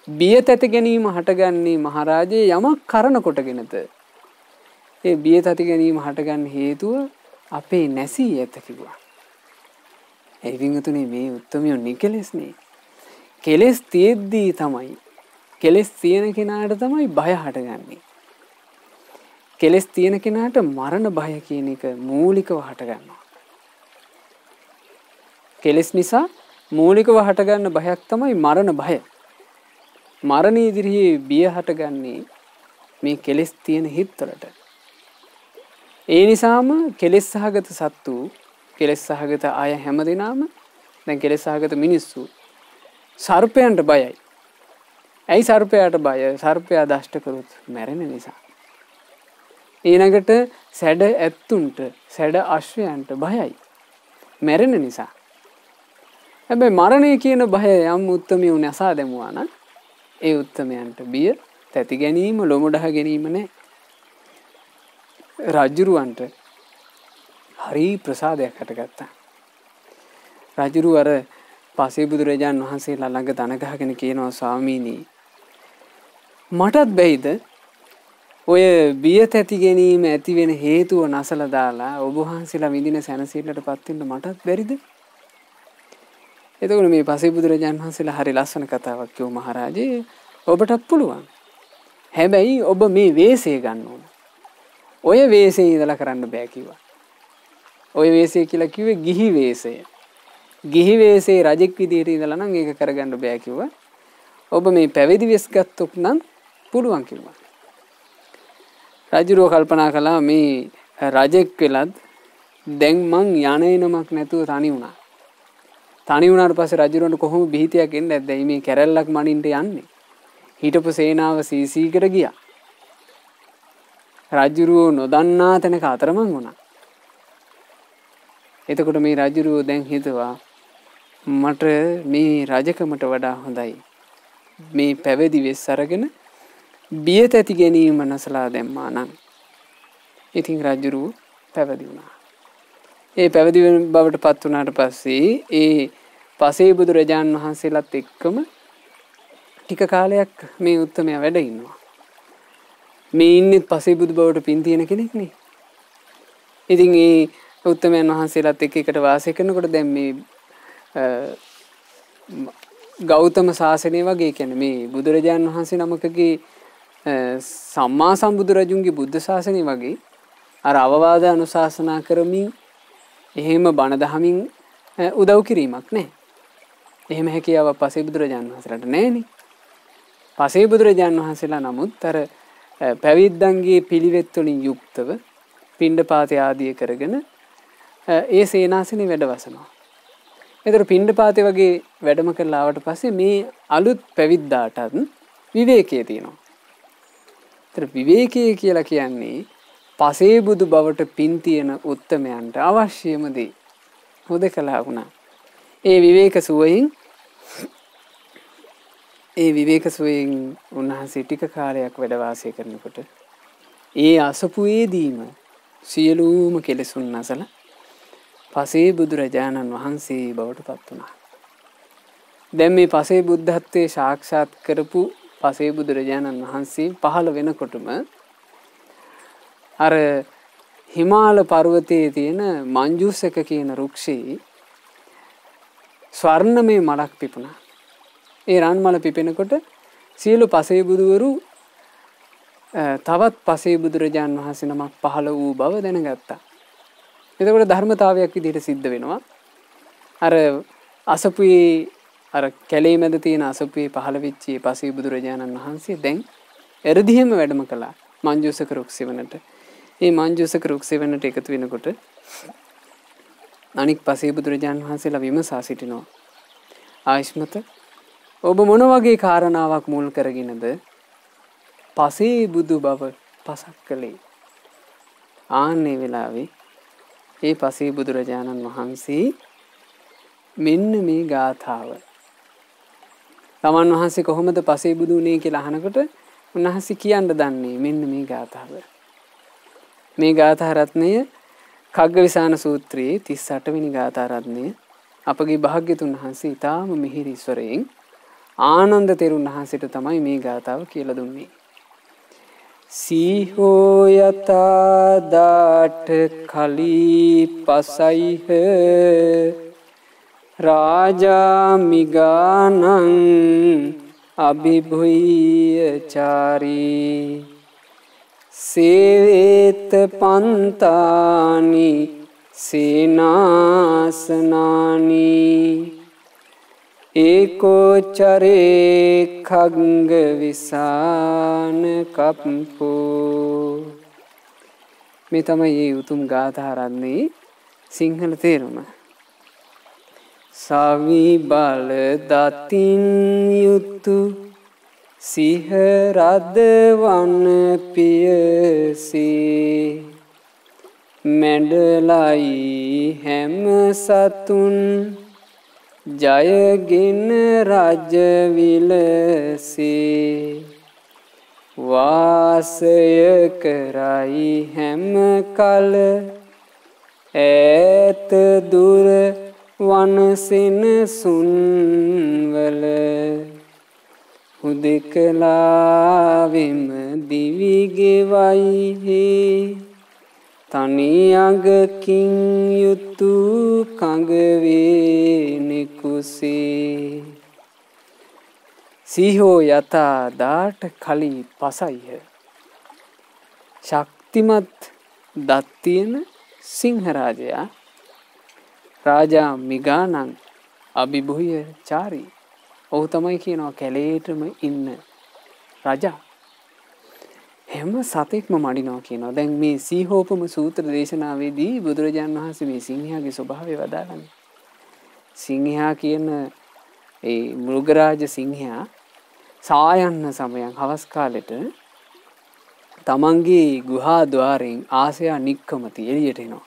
බිය තැති ගැනීම හටගන්නේ මහරජේ යමක් කරන කොටගෙනද. ඒ බිය තැති ගැනීම හටගන්න හේතුව අපේ නැසී ඇත කිව්වා. ඒ වින්තුනේ මේ උත්තමියෝ නිකලෙස්නේ. කෙලෙස් තියෙද්දී තමයි කෙලෙස් තියෙන කෙනාට තමයි බය හටගන්නේ. කෙලෙස් තියෙන කෙනාට මරණ බය කියන එක මූලිකව හටගන්නවා. කෙලෙස් නිසා මූලිකව හටගන්න බයක් තමයි මරණ බය. මරණ ඉදිරියේ බිය හටගන්නේ මේ කෙලෙස් තියෙන හිත්වලට. ඒ නිසාම කෙලෙස් සහගත සත්තු, කෙලෙස් සහගත අය හැමදෙනාම දැන් කෙලෙස් සහගත මිනිස්සු සර්පයන්ට බයයි. ඇයි සර්පයාට බය? සර්පයා දෂ්ට කරොත් මැරෙන නිසා. ඊළඟට සැඩ ඇත්තුන්ට, සැඩ අශ්වයන්ට බයයි. මැරෙන නිසා. හැබැයි මරණය කියන බය යම් උත්තමියු නැසා දැමුවා නම් ඒ උත්තමයන්ට බිය, තැති ගැනීම, ලොමුඩහ ගැනීම නැහැ. රජුරවන්ට හරි ප්‍රසාදයක් හටගත්තා. රජුරු අර පසේ බුදුරජාණන් වහන්සේලා ළඟ දන ගහගෙන කියනවා ස්වාමීනි මටත් බැයිද ඔය බිය තැති ගැනීම ඇති වෙන හේතුව නැසලා දාලා ඔබ වහන්සේලා විඳින සැනසෙල්ලටපත් වෙන්න මටත් බැරිද? එතකොට මේ පසේ බුදුරජාණන් වහන්සේලා හරි ලස්සන කතාවක් කිව්ව මහරජේ ඔබටත් පුළුවන්. හැබැයි ඔබ මේ වේශය ගන්න ඕන. ඔය වේශේ ඉඳලා කරන්න බෑ කිව්වා. ඔය වේශය කියලා කිව්වේ ගිහි වේශය. ගිහි වේශේ රජෙක් විදියට ඉඳලා නම් ඒක කරගන්න බෑ කිව්වා. ඔබ මේ පැවිදි වෙස් ගත්තොත් නම් පුළුවන් කිව්වා. රජුරෝ කල්පනා කළා මේ රජෙක් වෙලත් දැන් මං යන්නේනමක් නැතුව තනි වුණා. තනි වුණාට පස්සේ රජුරන්ට කොහොම බිහිතියක් එන්නේ නැද්ද? මේ කැරැල්ලක් මනින්න යන්නේ. හිටපු සේනාව සීසීකට ගියා. රජුරෝ නොදන්නා තැනක අතරමං වුණා. එතකොට මේ රජුරෝ දැන් හිතුවා මට මේ රජකමට වඩා හොඳයි මේ පැවිදි වෙස් අරගෙන බිය තැති ගැනීම නැසලා දැම්මා නම්. ඉතින් රජුරෝ පැවිදි වුණා. ඒ පැවිදි බවට පත් වුණාට පස්සේ ඒ පසේ බුදුරජාණන් වහන්සේලාත් එක්කම ටික කාලයක් මේ උත්තමයා වැඩ ඉන්නවා. මේ ඉන්නේ පසේ බුදු බවට පින් තියෙන කෙනෙක් නේ. ඉතින් ඒ උත්තමයන් වහන්සේලාත් එක්ක එකට වාසය කරනකොට දැන් මේ ගෞතම සාසනය වගේ කියන්නේ මේ බුදුරජාණන් වහන්සේ නමකගේ සම්මා සම්බුදුරජුන්ගේ බුද්ධ ශාසනය වගේ අර අවවාද අනුශාසනා කරමින් එහෙම බණ දහමින් උදව් කිරීමක් නැහැ. එහෙම හැකියාවක් පසේ බුදුරජාණන් වහන්සේලාට නැහැනේ. පසේ බුදුරජාණන් වහන්සේලා නමුත් අර පැවිද්දන්ගේ පිළිවෙත් වලින් යුක්තව පිණ්ඩපාතය ආදිය කරගෙන ඒ සේනාසනේ වැඩවසනවා. ඒතර පිණ්ඩපාතේ වගේ වැඩම කරලා ආවට පස්සේ මේ අලුත් පැවිද්දාටත් විවේකයේ තියෙනවා. ඒතර විවේකයේ කියලා කියන්නේ පසේ බුදු බවට පින් තියෙන උත්තමයන්ට අවශ්‍යම දේ. හොදකලා වුණා. ඒ විවේක සුවයෙන් උන්වහන්සේ ටික කාලයක් වැඩ වාසය කරනකොට ඒ අසපුවේදීම සියලුම කෙලෙසුන් නැසලා පසේ බුදුරජාණන් වහන්සේ බවට පත් වුණා. දැන් මේ පසේ බුද්ධත්වයේ සාක්ෂාත් කරපු පසේ බුදුරජාණන් වහන්සේ පහළ වෙනකොටම අර හිමාල පර්වතයේ තියෙන මංජුසක කියන රුක්ෂේ ස්වර්ණමය මලක් පිපුණා. ඒ රන් මල පිපෙනකොට සියලු පසේ බුදුවරු තවත් පසේ බුදුරජාණන් වහන්සේ නමක් පහළ වූ බව දැනගත්තා. එතකොට ධර්මතාවයක් විදිහට සිද්ධ වෙනවා. අර අසපුවේ අර කැලේ මැද තියෙන අසපුවේ පහළ වෙච්ච පසේ බුදුරජාණන් වහන්සේ දැන් එරදිහෙම වැඩම කළා මංජුසක රුක්සෙවණට. මේ මංජුසක රුක්සෙවණට එකතු වෙනකොට අනික් පසේ බුදුරජාණන් වහන්සේලා විමසා සිටිනවා. ආයස්මත ඔබ මොන වගේ කාරණාවක් මුල් කරගෙනද පසේ බුදු බව පසක් කළේ. ආන්නේ වෙලාවේ ඒ පසේ බුදුරජාණන් වහන්සේ මෙන්න මේ ගාථාව තමන් වහන්සේ කොහොමද පසේ බුදු වුණේ කියලා අහනකොට උන්වහන්සේ කියන්න දන්නේ මෙන්න මේ ගාථාව. මේ ගාථා රත්නය කග්ගවිසාන සූත්‍රයේ 38 වෙනි ගාථා රත්නය අපගේ භාග්‍යතුන් වහන්සේ ඊටාම මිහිරි ස්වරයෙන් ආනන්ද තෙරුන් වහන්සේට තමයි මේ ගාථාව කියලා දුන්නේ. සීහෝ යතා දාට කලී පසයිහ රාජා මිගානං අභිභුයචාරී සේවේත පන්තානි සේනාසනානි ඒකෝචරේ khagga විසාන කප්පෝ. මේ තමයි මේ උතුම් ගාථා රත්නයේ සිංහල තේරුම. සවි බල දතින් යුතු සිහ රද වන පියසේ මැඩලයි හැම සතුන් ජයගෙන රජ විලසේ වාසය කරයි හැම කල ඈත දුර වනසෙනසුන්වල හුදෙකලාවෙම දිවි ගෙවයි තනියඟකින් යුතු කඟ වේනෙකුසේ. සීහෝ යතා දාට කලී පසයිහ. ශක්තිමත් දත් තියෙන සිංහරාජයා රාජා මිගානං අභිභුය චාරී. ඔහු තමයි කියනවා කැලේටම ඉන්න රජා. හැම සතෙක්ම මඩිනවා කියනවා. දැන් මේ සීහෝපම සූත්‍ර දේශනාවේදී බුදුරජාණන් වහන්සේ මේ සිංහයාගේ ස්වභාවය වදාළන්නේ. සිංහයා කියන ඒ මෘගරාජ සිංහයා සායන්න සමයන් හවස් කාලෙට තමන්ගේ ගුහා ద్వාරයෙන් ආසයා නික්කමති එළියට එනවා.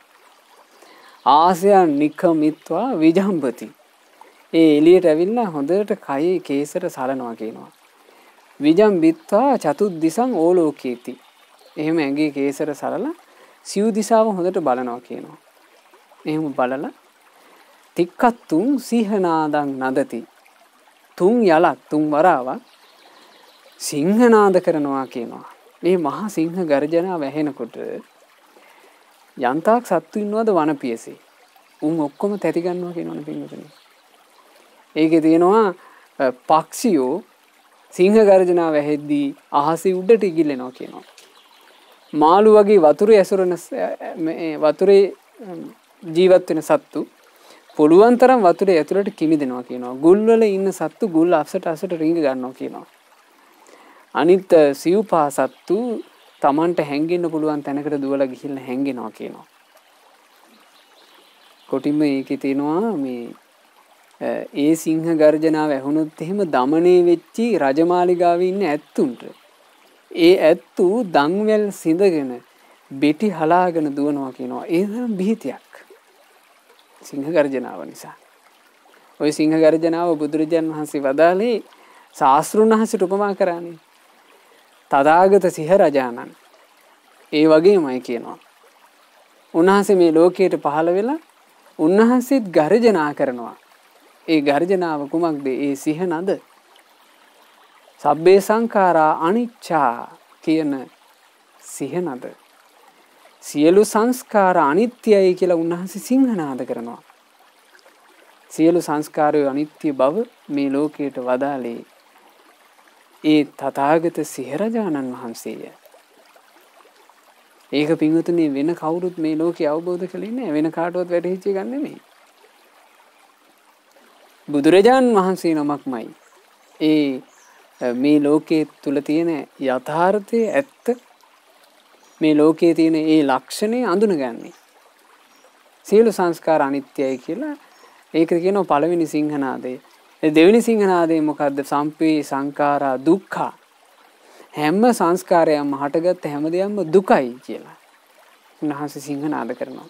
ආසයා නික්කමිත්වා විජම්බති. ඒ එළියට ඇවිල්ලා හොඳට කයේ කේසර සලනවා කියනවා. විජම්බිත්වා චතුද්දිසං ඕලෝකේති. එහෙම ඇඟේ කේසර සලලා සිව් දිසාව හොඳට බලනවා කියනවා. එහෙම බලලා තික්කත්තුං සිංහනාදං නදති. තුන් යලක් තුන් වරාවක් සිංහනාද කරනවා කියනවා. මේ මහා සිංහ ගර්ජනාව ඇහෙනකොට යන්තාක් සත්තු ඉන්නවද වනපියසේ. උන් ඔක්කොම තැති ගන්නවා කියනවනේ පින්වතුනි. ඒකේ තියෙනවා පක්ෂියෝ සිංහ ගර්ජනාව ඇහෙද්දී අහසේ උඩට ඉගිල්ලෙනවා කියනවා. මාළු වගේ වතුරේ ඇසුරන වතුරේ ජීවත් වෙන සත්තු පුළුවන් තරම් වතුරේ ඇතුළට කිමිදෙනවා කියනවා. ගුල් වල ඉන්න සත්තු ගුල් අසට රිංග ගන්නවා කියනවා. අනිත් සිව්පා සත්තු Tamanට හැංගෙන්න පුළුවන් තැනකට දුවලා ගිහිල්ලා හැංගෙනවා කියනවා. කොටින්ම ඒකේ තියෙනවා මේ ඒ සිංහ ගර්ජනාව ඇහුනොත් එහෙම দমনේ වෙච්චි රජමාලිගාවේ ඉන්න ඇත්තුන්ට ඒ ඇත්තු දන්වැල් සිඳගෙන බෙටි හලාගෙන දුවනවා කියනවා. ඒ තරම් බිහිතියක් සිංහ ගර්ජනාව නිසා. ওই සිංහ ගර්ජනාව බුදුරජාන් වහන්සේ වදාළේ ශාස්ත්‍රුන් වහන්සේට උපමා කරන්නේ. තථාගත සිහ රජාණන් ඒ වගේමයි කියනවා. උන්වහන්සේ මේ ලෝකයට පහළ වෙලා උන්වහන්සේත් ගර්ජනා කරනවා. ඒ ගර්ජනාව කුමක්ද? ඒ සිහනද සබ්බේ සංඛාරා අනිච්චා කියන සිහනද. සියලු සංස්කාර අනිත්‍යයි කියලා උන්වහන්සේ සිංහනාද කරනවා. සියලු සංස්කාරය අනිත්‍ය බව මේ ලෝකයට වදාළේ ඒ තථාගත සිහරජාණන් වහන්සේය. ඒක පින්වතුනි වෙන කවුරුත් මේ ලෝකේ අවබෝධ කළේ නැහැ. වෙන කාටවත් වැටහිච්ච එකක් නෙමෙයි. බුදුරජාණන් වහන්සේ නමක්මයි ඒ මේ ලෝකයේ තුල තියෙන යථාර්ථයේ ඇත්ත මේ ලෝකයේ තියෙන ඒ ලක්ෂණය අඳුනගන්නේ. සියලු සංස්කාර අනිත්‍යයි කියලා ඒක කියනවා පළවෙනි සිංහනාදය. දෙවෙනි සිංහනාදය මොකද්ද? සම්පේ සංඛාරා දුක්ඛ. හැම සංස්කාරයක්ම හටගත්ත හැම දෙයක්ම දුකයි කියලා උන්වහන්සේ සිංහනාද කරනවා.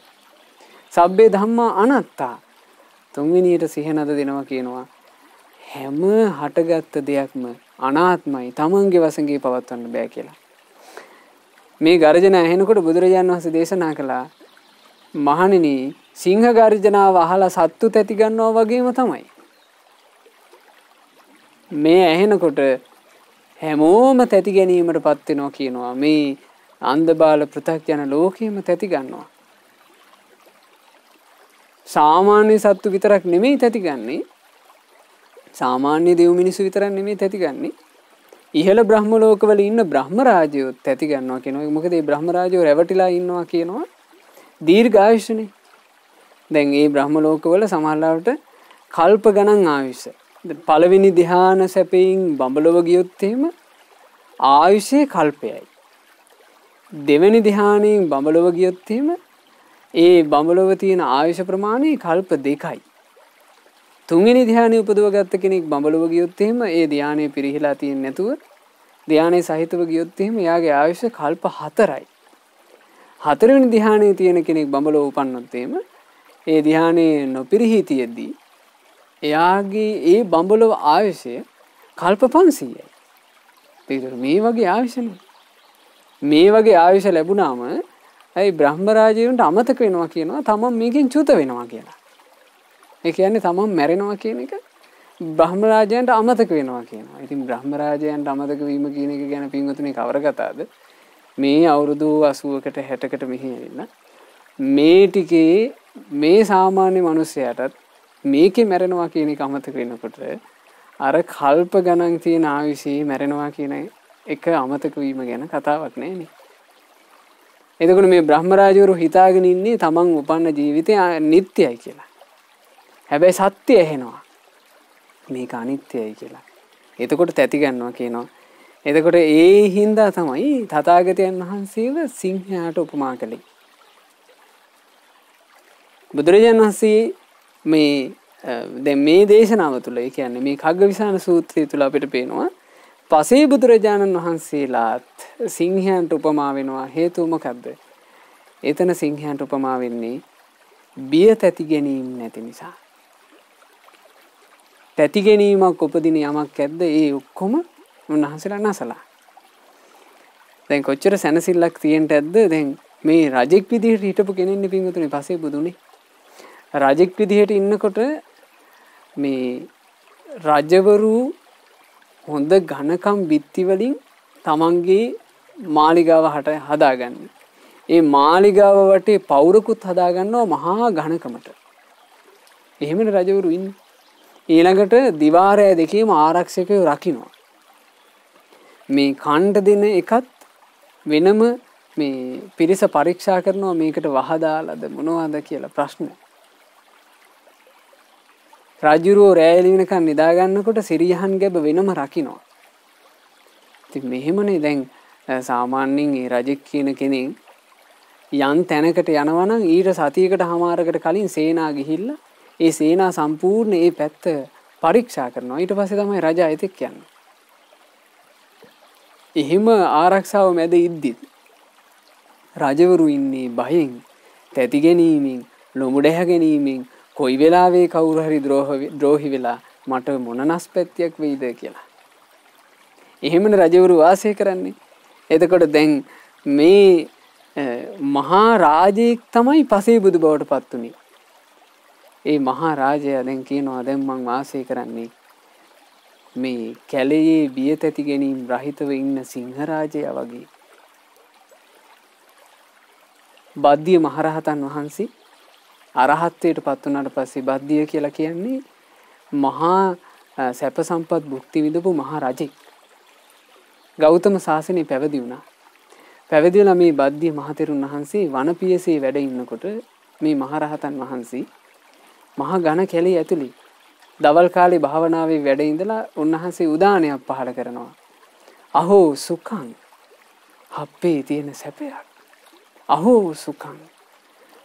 සබ්බේ ධම්මා අනාත්තා තුන්වෙනියට සිහිනද දෙනවා කියනවා. හැම හටගත්ත දෙයක්ම අනාත්මයි. තමන්ගේ වශයෙන් පවත්වන්න බෑ කියලා. මේ ගර්ජන ඇහෙනකොට බුදුරජාණන් වහන්සේ දේශනා කළා මහණෙනි සිංහ ගර්ජනාව අහලා සත්තු තැති ගන්නවා වගේම තමයි. මේ ඇහෙනකොට හැමෝම තැති ගැනීමටපත් වෙනවා කියනවා. මේ අන්ධ බාල පෘථග්ජන ලෝකෙම තැති ගන්නවා. සාමාන්‍ය සත්තු විතරක් නෙමෙයි තැති ගන්නේ. සාමාන්‍ය දෙව් මිනිස්සු විතරක් නෙමෙයි තැති ගන්නේ. ඉහළ බ්‍රහ්ම ලෝකවල ඉන්න බ්‍රහ්ම රාජයෝ තැති ගන්නවා කියනවා. මොකද මේ බ්‍රහ්ම රාජයෝ රැවටිලා ඉන්නවා කියනවා. දීර්ඝායුෂනේ. දැන් මේ බ්‍රහ්ම ලෝකවල සමහරවිට කල්ප ගණන් ආයුෂ. පළවෙනි ධ්‍යාන සැපයෙන් බඹලව ගියොත් එහෙම ආයුෂේ කල්පයයි. දෙවෙනි ධ්‍යානයෙන් බඹලව ගියොත් එහෙම ඒ බඹලව තියෙන ආයුෂ ප්‍රමාණය කල්ප 2යි. තුන්වෙනි ධ්‍යානෙ උපදව ගත්ත කෙනෙක් බඹලව ගියොත් එහෙම ඒ ධ්‍යානෙ පිරිහිලා තියෙන්නේ නැතුව ධ්‍යානෙ සහිතව ගියොත් එහෙම එයාගේ ආයුෂ කල්ප 4යි. හතරවෙනි ධ්‍යානෙ තියෙන කෙනෙක් බඹලව උපන්නොත් එහෙම ඒ ධ්‍යානෙ නොපිරිහි තියෙද්දී එයාගේ ඒ බඹලව ආයුෂය කල්ප 500යි. ඒක මේ වගේ ආයුෂනේ. මේ වගේ ආයුෂ ලැබුණාම ඇයි බ්‍රහ්ම රාජයන්ට අමතක වෙනවා කියනවා තමන් මේකෙන් චුත වෙනවා කියලා. ඒ කියන්නේ තමන් මැරෙනවා කියන එක බ්‍රහ්ම රාජයන්ට අමතක වෙනවා කියනවා. ඉතින් බ්‍රහ්ම රාජයන්ට අමතක වීම කියන එක ගැන පින්වතුනි කවර කතාවද? මේ අවුරුදු 80කට 60කට මෙහි ඇවිල්ලා මේ ටිකේ මේ සාමාන්‍ය මිනිස්සයාටත් මේකේ මැරෙනවා කියන එක අමතක වෙනකොට අර කල්ප ගණන් තියෙන ආයුෂේ මැරෙනවා කියන එක අමතක වීම ගැන කතාවක් නෑනේ. එතකොට මේ බ්‍රහ්ම රාජවරු හිතාගෙන ඉන්නේ තමන් උපන්න ජීවිතය නිට්ටයයි කියලා. හැබැයි සත්‍ය ඇහෙනවා. මේක අනිත්‍යයි කියලා. එතකොට තැති ගන්නවා කියනවා. එතකොට ඒ හින්දා තමයි තථාගතයන් වහන්සේව සිංහයාට උපමා කළේ. බුදුරජාණන් වහන්සේ මේ දැන් මේ දේශනාව තුළ ඒ කියන්නේ මේ කග්ගවිසාන සූත්‍රය තුළ අපිට පේනවා පසේ බුදුරජාණන් වහන්සේලාත් සිංහයන්ට උපමා වෙනවා. හේතුව මොකද්ද? එතන සිංහයන්ට උපමා වෙන්නේ බිය තැති ගැනීම නැති නිසා. තැති ගැනීමක් උපදින යමක් ඇද්ද ඒ ඔක්කොම උන්වහන්සේලා නැසලා. දැන් කොච්චර සැනසෙල්ලක් තියෙන්න ඇද්ද? දැන් මේ රජෙක් විදිහට හිටපු කෙනෙක්නේ පින්වතුනි පසේ බුදුනේ. රජෙක් විදිහට ඉන්නකොට මේ රජවරු හොඳ ඝනකම් බිත්ති වලින් තමන්ගේ මාලිගාව හදාගන්න. ඒ මාලිගාව වටේ පවුරකුත් හදාගන්නවා මහා ඝනකමට. එහෙමනේ රජවරු ඉන්නේ. ඊළඟට දිවාරය දෙකේම ආරක්ෂකයෝ රකින්නවා. මේ කණ්ඩ දෙන එකත් වෙනම මේ පිරිස පරීක්ෂා කරනවා මේකට වහදාලාද මොනවද කියලා ප්‍රශ්න. රජුරෝ රැයලි වෙනකන් නිදා ගන්නකොට සිරියහන් ගැබ වෙනම රකින්නවා. ඉතින් මෙහෙමනේ දැන් සාමාන්‍යයෙන් මේ රජෙක් කියන කෙනෙක් යම් තැනකට යනවා නම් ඊට සතියකට හමාරකට කලින් සේනා ගිහිල්ලා ඒ සේනා සම්පූර්ණ ඒ පැත්ත පරීක්ෂා කරනවා. ඊට පස්සේ තමයි රජා එතෙක් යන්නේ. එහෙම ආරක්ෂාව මැද ඉද්දි රජවරු ඉන්නේ බයෙන්, තැති ගැනීමෙන්, ලොමු දැහ ගැනීමෙන් කොයි වෙලාවේ කවුරු හරි ද්‍රෝහි වෙලා මට මොන නස්පැත්තියක් වෙයිද කියලා. එහෙමනේ රජවරු වාසය කරන්නේ. එතකොට දැන් මේ මහා රාජෙක් තමයි පසේ බුදු බවට පත් උනේ. ඒ මහා රාජයා දැන් කියනවා දැන් මං වාසය කරන්නේ මේ කැලේ බිය තැති ගැනීම රහිතව ඉන්න සිංහ රාජයා වගේ. බද්දිය මහරහතන් වහන්සේ අරහත්ත්වයට පත් වුණාට පස්සේ බද්දිය කියලා කියන්නේ මහා සැප සම්පත් භුක්ති විඳපු මහා රජෙක්. ගෞතම සාසනය පැවිදි වුණා. පැවිදි වෙලා මේ බද්දිය මහතෙරුන් වහන්සේ වනපියසේ වැඩ ඉන්නකොට මේ මහරහතන් වහන්සේ මහා ඝන කැලේ ඇතුළේ දවල් කාලේ භාවනාවේ වැඩ ඉඳලා උන්වහන්සේ උදානයක් පහළ කරනවා. අහෝ සුඛං හප්පේ තියෙන සැපයක්. අහෝ සුඛං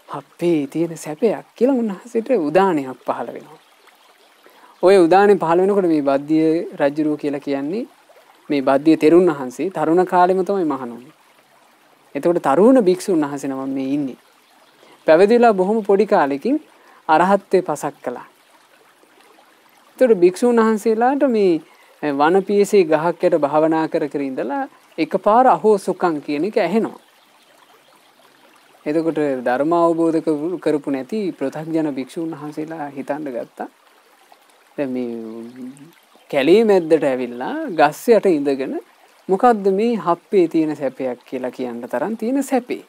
හප්පේ තියෙන සැපයක් කියලා උන්වහන්සේට උදානයක් පහළ වෙනවා. ওই උදානේ පහළ වෙනකොට මේ බද්දිය රජුරෝ කියලා කියන්නේ මේ බද්දිය තෙරුන් වහන්සේ තරුණ කාලෙම තමයි මහණ වුනේ. එතකොට තරුණ භික්ෂුන් වහන්සේ නම මේ ඉන්නේ. පැවිදිලා බොහොම පොඩි කාලෙකින් අරහත්ත්වේ පසක් කළා. එතකොට භික්ෂුන් වහන්සේලාට මේ වනපියසේ ගහක් යට භාවනා කර කර ඉඳලා එකපාර අහෝ සුඛං කියන එක ඇහෙනවා. එතකොට ධර්ම අවබෝධ කරපු නැති ප්‍රථග්ජන භික්ෂුන් වහන්සේලා හිතන්න ගත්තා. දැන් මේ කැලේ මැද්දට ඇවිල්ලා ගස් යට ඉඳගෙන මොකද්ද මේ හප්පේ තියෙන සැපයක් කියලා කියන්න තරම් තියෙන සැපේ.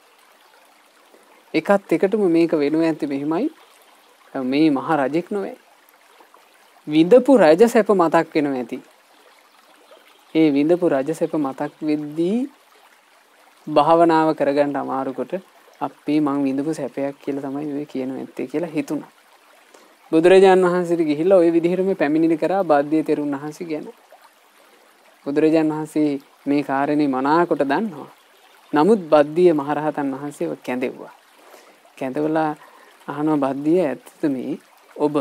එකත් එකටම මේක වෙනව ඇත්තේ මෙහිමයි. මේ මහ රජෙක් නොවේ. විඳපු රජ සැප මතක් වෙනවා ඇති. ඒ විඳපු රජ සැප මතක් වෙද්දී භාවනාව කරගන්න අමාරු කොට අපි මං විඳපු සැපයක් කියලා තමයි ඔය කියනවා ඇත්තේ කියලා හිතුණා. බුදුරජාන් වහන්සේට ගිහිල්ලා ওই විදිහටම පැමිණිලි කරා බාද්දිය තෙරුන් වහන්සේ ගැන. බුදුරජාන් වහන්සේ මේ කාරණේ මනාකොට දන්නවා. නමුත් බද්දිය මහරහතන් වහන්සේව කැඳෙව්වා. කැඳවලා අහනවා බද්දිය ඇත්තද මේ ඔබ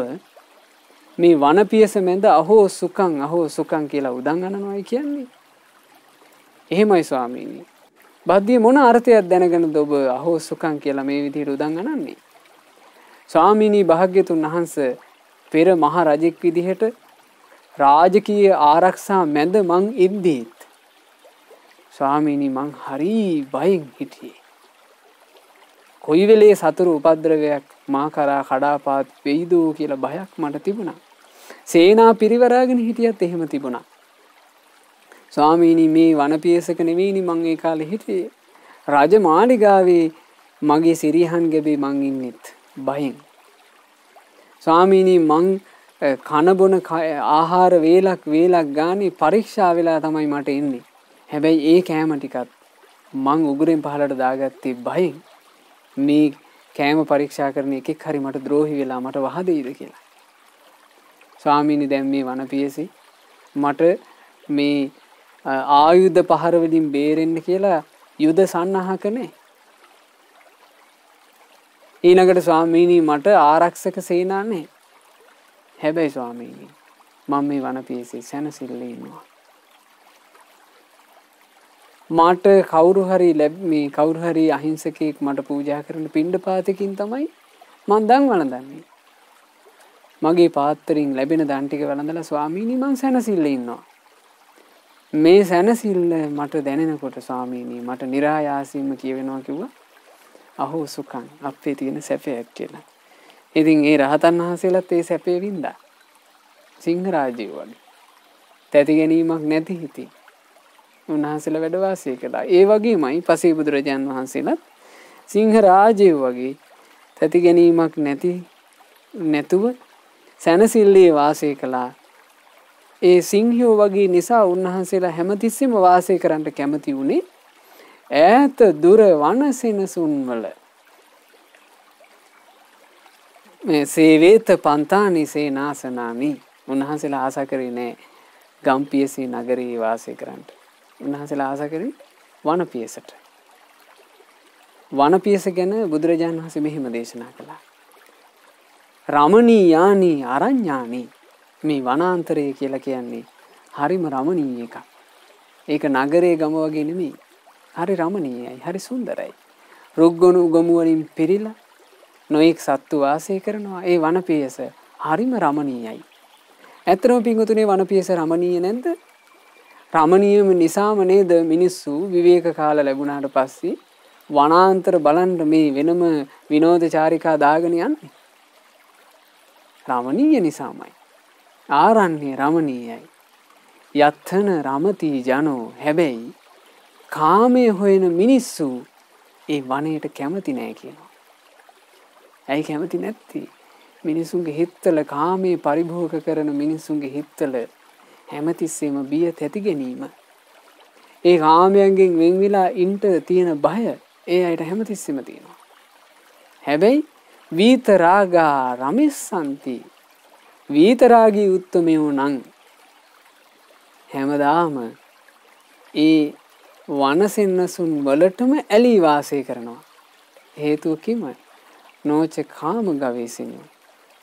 මේ වනපියස මැද අහෝ සුඛං කියලා උදන් අනනවායි කියන්නේ? එහෙමයි ස්වාමීනි. බද්දිය මොන අර්ථයක් දැනගෙනද ඔබ අහෝ සුඛං කියලා මේ විදිහට උදන් අනන්නේ? ස්වාමීනි භාග්‍යතුන් වහන්සේ පෙර මහ රජෙක් විදිහට රාජකීය ආරක්ෂා මැද මං ඉද්දීත් ස්වාමීනි මං හරි බයෙන් හිටියේ. කොයි වෙලේ සතුරු උපද්‍රවයක් මා කරා කඩාපාත් වෙයිද කියලා බයක් මට තිබුණා. සේනා පිරිවරාගෙන හිටියත් එහෙම තිබුණා. ස්වාමීනි මේ වනපියසක නෙවෙයිනි මං ඒ කාලේ හිටියේ. රාජ මාලිගාවේ මගේ සිරියහන් ගැබේ මං ඉන්නෙත් බයෙන්. ස්වාමීනි මං කන බොන ආහාර වේලක් ගානේ පරීක්ෂා වෙලා තමයි මට එන්නේ. හැබැයි ඒ කෑම ටිකත් මං උගුරෙන් පහලට දාගත්තේ බයෙන්. මේ කෑම පරීක්ෂා කරන එකෙක් හරි මට ද්‍රෝහි වෙලා මට වහ දෙයිද කියලා. ස්වාමීනි දැන් මේ වනපියසි මට මේ ආයුධ පහර වලින් බේරෙන්න කියලා යුද සන්නහක නැහැ. ඊළඟට ස්වාමීනි මට ආරක්ෂක සේනා නැහැ. හැබැයි ස්වාමීනි මම මේ වනපියසේ සැනසෙල්ලේ ඉන්නවා. මට කවුරු හරි අහිංසකෙක් මට පූජා කරන පිණ්ඩපාතකින් තමයි මං දන් වළඳන්නේ. මගේ පාත්‍රයෙන් ලැබෙන දන් ටික වළඳලා ස්වාමීනි මං සැනසෙල්ලේ ඉන්නවා. මේ සැනසෙල්ල මට දැනෙනකොට ස්වාමීනි මට નિરાයාසයෙන්ම කියවෙනවා කිව්වා අහෝ සුඛං අපේ තියෙන සැපයක් කියලා. ඉතින් ඒ රහතන් වහන්සේලාත් ඒ සැපේ වින්දා. සිංහරාජයෝ වගේ. තැති ගැනීමක් නැති හිතින් උන්වහන්සේලා වැඩ වාසය කළා. ඒ වගේමයි පසේ බුදුරජාන් වහන්සේලාත් සිංහරාජයෝ වගේ තැති ගැනීමක් නැතුව සැනසෙල්ලේ වාසය කළා. ඒ සිංහයෝ වගේ නිසා උන්වහන්සේලා හැමතිස්සෙම වාසය කරන්න කැමති වුණේ ඈත දුර වනසෙනසුන් වල. මේ සේවේත පන්තානි සේනාසනානි උන්වහන්සේලා ආසා කරේ නෑ ගම්පියසී නගරේ වාසය කරන්න. උන්වහන්සේලා ආසා කරේ වනපියසට. වනපියස ගැන බුදුරජාණන් වහන්සේ මෙහිම දේශනා කළා. රමණීයානි අරඤ්ඤානි මේ වනාන්තරය කියලා කියන්නේ හරිම රමණීය එකක්. ඒක නගරේ ගම වගේ නෙමෙයි. හරි රමණීයයි, හරි සුන්දරයි. රුක්ගොණු ගමු වලින් පිරීලා නොඑක් සත්තු වාසය කරනවා. ඒ වනපියස හරිම රමණීයයි. ඇත්තටම පින්වතුනි වනපියස රමණීය නැද්ද? රමණීයම නිසාම නේද මිනිස්සු විවේක කාල ලැබුණාට පස්සේ වනාන්තර බලන්න මේ වෙනම විනෝදචාරිකා දාගෙන යන්නේ. රමණීය නිසාමයි. ආරණ්‍ය රමණීයයි. යත්තන රමති ජනෝ හැබැයි කාමයේ හොයන මිනිස්සු ඒ වනයේට කැමති නෑ කියනවා. ඇයි කැමති නැත්තේ? මිනිසුන්ගේ හිතවල කාමයේ පරිභෝග කරන මිනිසුන්ගේ හිතවල හැමතිස්සෙම බිය තැති ගැනීම. ඒ කාමයන්ගෙන් වෙන් වෙලා ඉන්න තියෙන බය ඒ අයට හැමතිස්සෙම තියෙනවා. හැබැයි විතරාගා රමිස්සanti විතරාගී උත්තමයෝ නම් හැමදාම ඒ වනසෙන්නසුන් වලටම ඇලී වාසය කරනවා. හේතුව කිමයි? නොච කාම ගවේසිනෝ.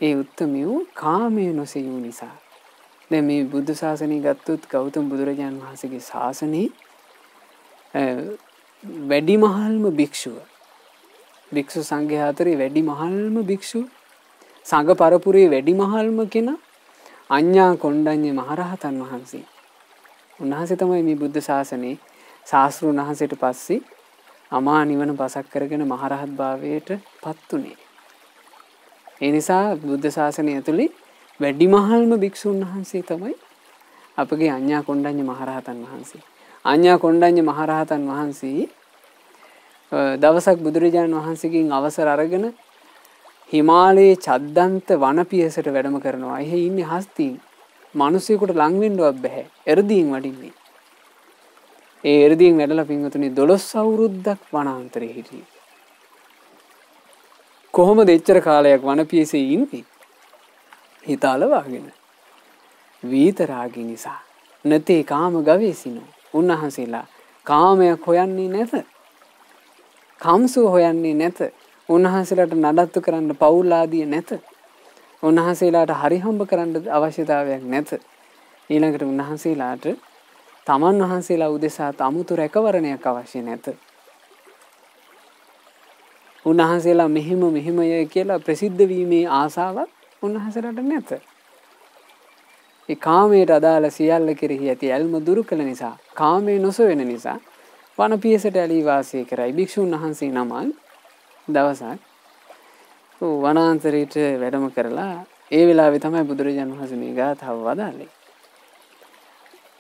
ඒ උත්තමයෝ කාමයේ නොසෙයු නිසා. දැන් මේ බුද්ධ ශාසනය ගත්තොත් ගෞතම බුදුරජාණන් වහන්සේගේ ශාසනයේ වැඩිමහල්ම භික්ෂුව භික්ෂු සංඝයා අතරේ වැඩිමහල්ම භික්ෂුව සංඝ පරපුරේ වැඩිමහල්ම කෙනා අඤ්ඤා කොණ්ඩඤ්ඤ මහරහතන් වහන්සේ. උන්වහන්සේ තමයි මේ බුද්ධ ශාසනයේ ශාස්ත්‍රඥ වහන්සේට පස්සේ අමා නිවන පසක් කරගෙන මහරහත් භාවයට පත් උනේ. ඒ නිසා බුද්ධ ශාසනය ඇතුලේ වැඩිමහල්ම භික්ෂුන් වහන්සේ තමයි අපගේ අඤ්ඤා කොණ්ඩඤ්ඤ මහරහතන් වහන්සේ. අඤ්ඤා කොණ්ඩඤ්ඤ මහරහතන් වහන්සේ දවසක් බුදුරජාණන් වහන්සේගෙන් අවසර අරගෙන හිමාලයේ චද්දන්ත වනපියසට වැඩම කරනවා. එහි ඉන්නේ හස්තීන්. මිනිසෙකුට ලං වෙන්නවත් බෑ. එර්දීන් වඩින්නේ. ඒ එර්දීන් වැඩලා පින්වතුනි 12 අවුරුද්දක් වනාන්තරේ හිටියේ. කොහොමද එච්චර කාලයක් වනපියසේ ඉන්නේ? හිතාලවාගෙන. වීතරාගි නිසා. නැතේ කාම ගවේසිනෝ. උන්වහන්සේලා කාමයක් හොයන්නේ නැත. කාමසුව හොයන්නේ නැත. උන්වහන්සේලාට නඩත්තු කරන්න පවුල් ආදිය නැත. උන්වහන්සේලාට හරි හම්බ කරන්න අවශ්‍යතාවයක් නැත. ඊළඟට උන්වහන්සේලාට තමන් වහන්සේලා උදෙසා අමුතු රැකවරණයක් අවශ්‍ය නැත. උන්වහන්සේලා මෙහෙමය කියලා ප්‍රසිද්ධ වීමේ ආසාවක් උන්වහන්සේලාට නැත. ඒ කාමයට අදාළ සියල්ල කෙරෙහි ඇති ඇල්ම දුරු කළ නිසා, කාමයේ නොසවෙන නිසා වනපියසට ඇලී වාසය කරයි. භික්ෂුන් වහන්සේ නමක් දවසක් වනාන්තරයට වැඩම කරලා ඒ වෙලාවේ තමයි බුදුරජාණන් වහන්සේ මේ ගාථාව වදාළේ.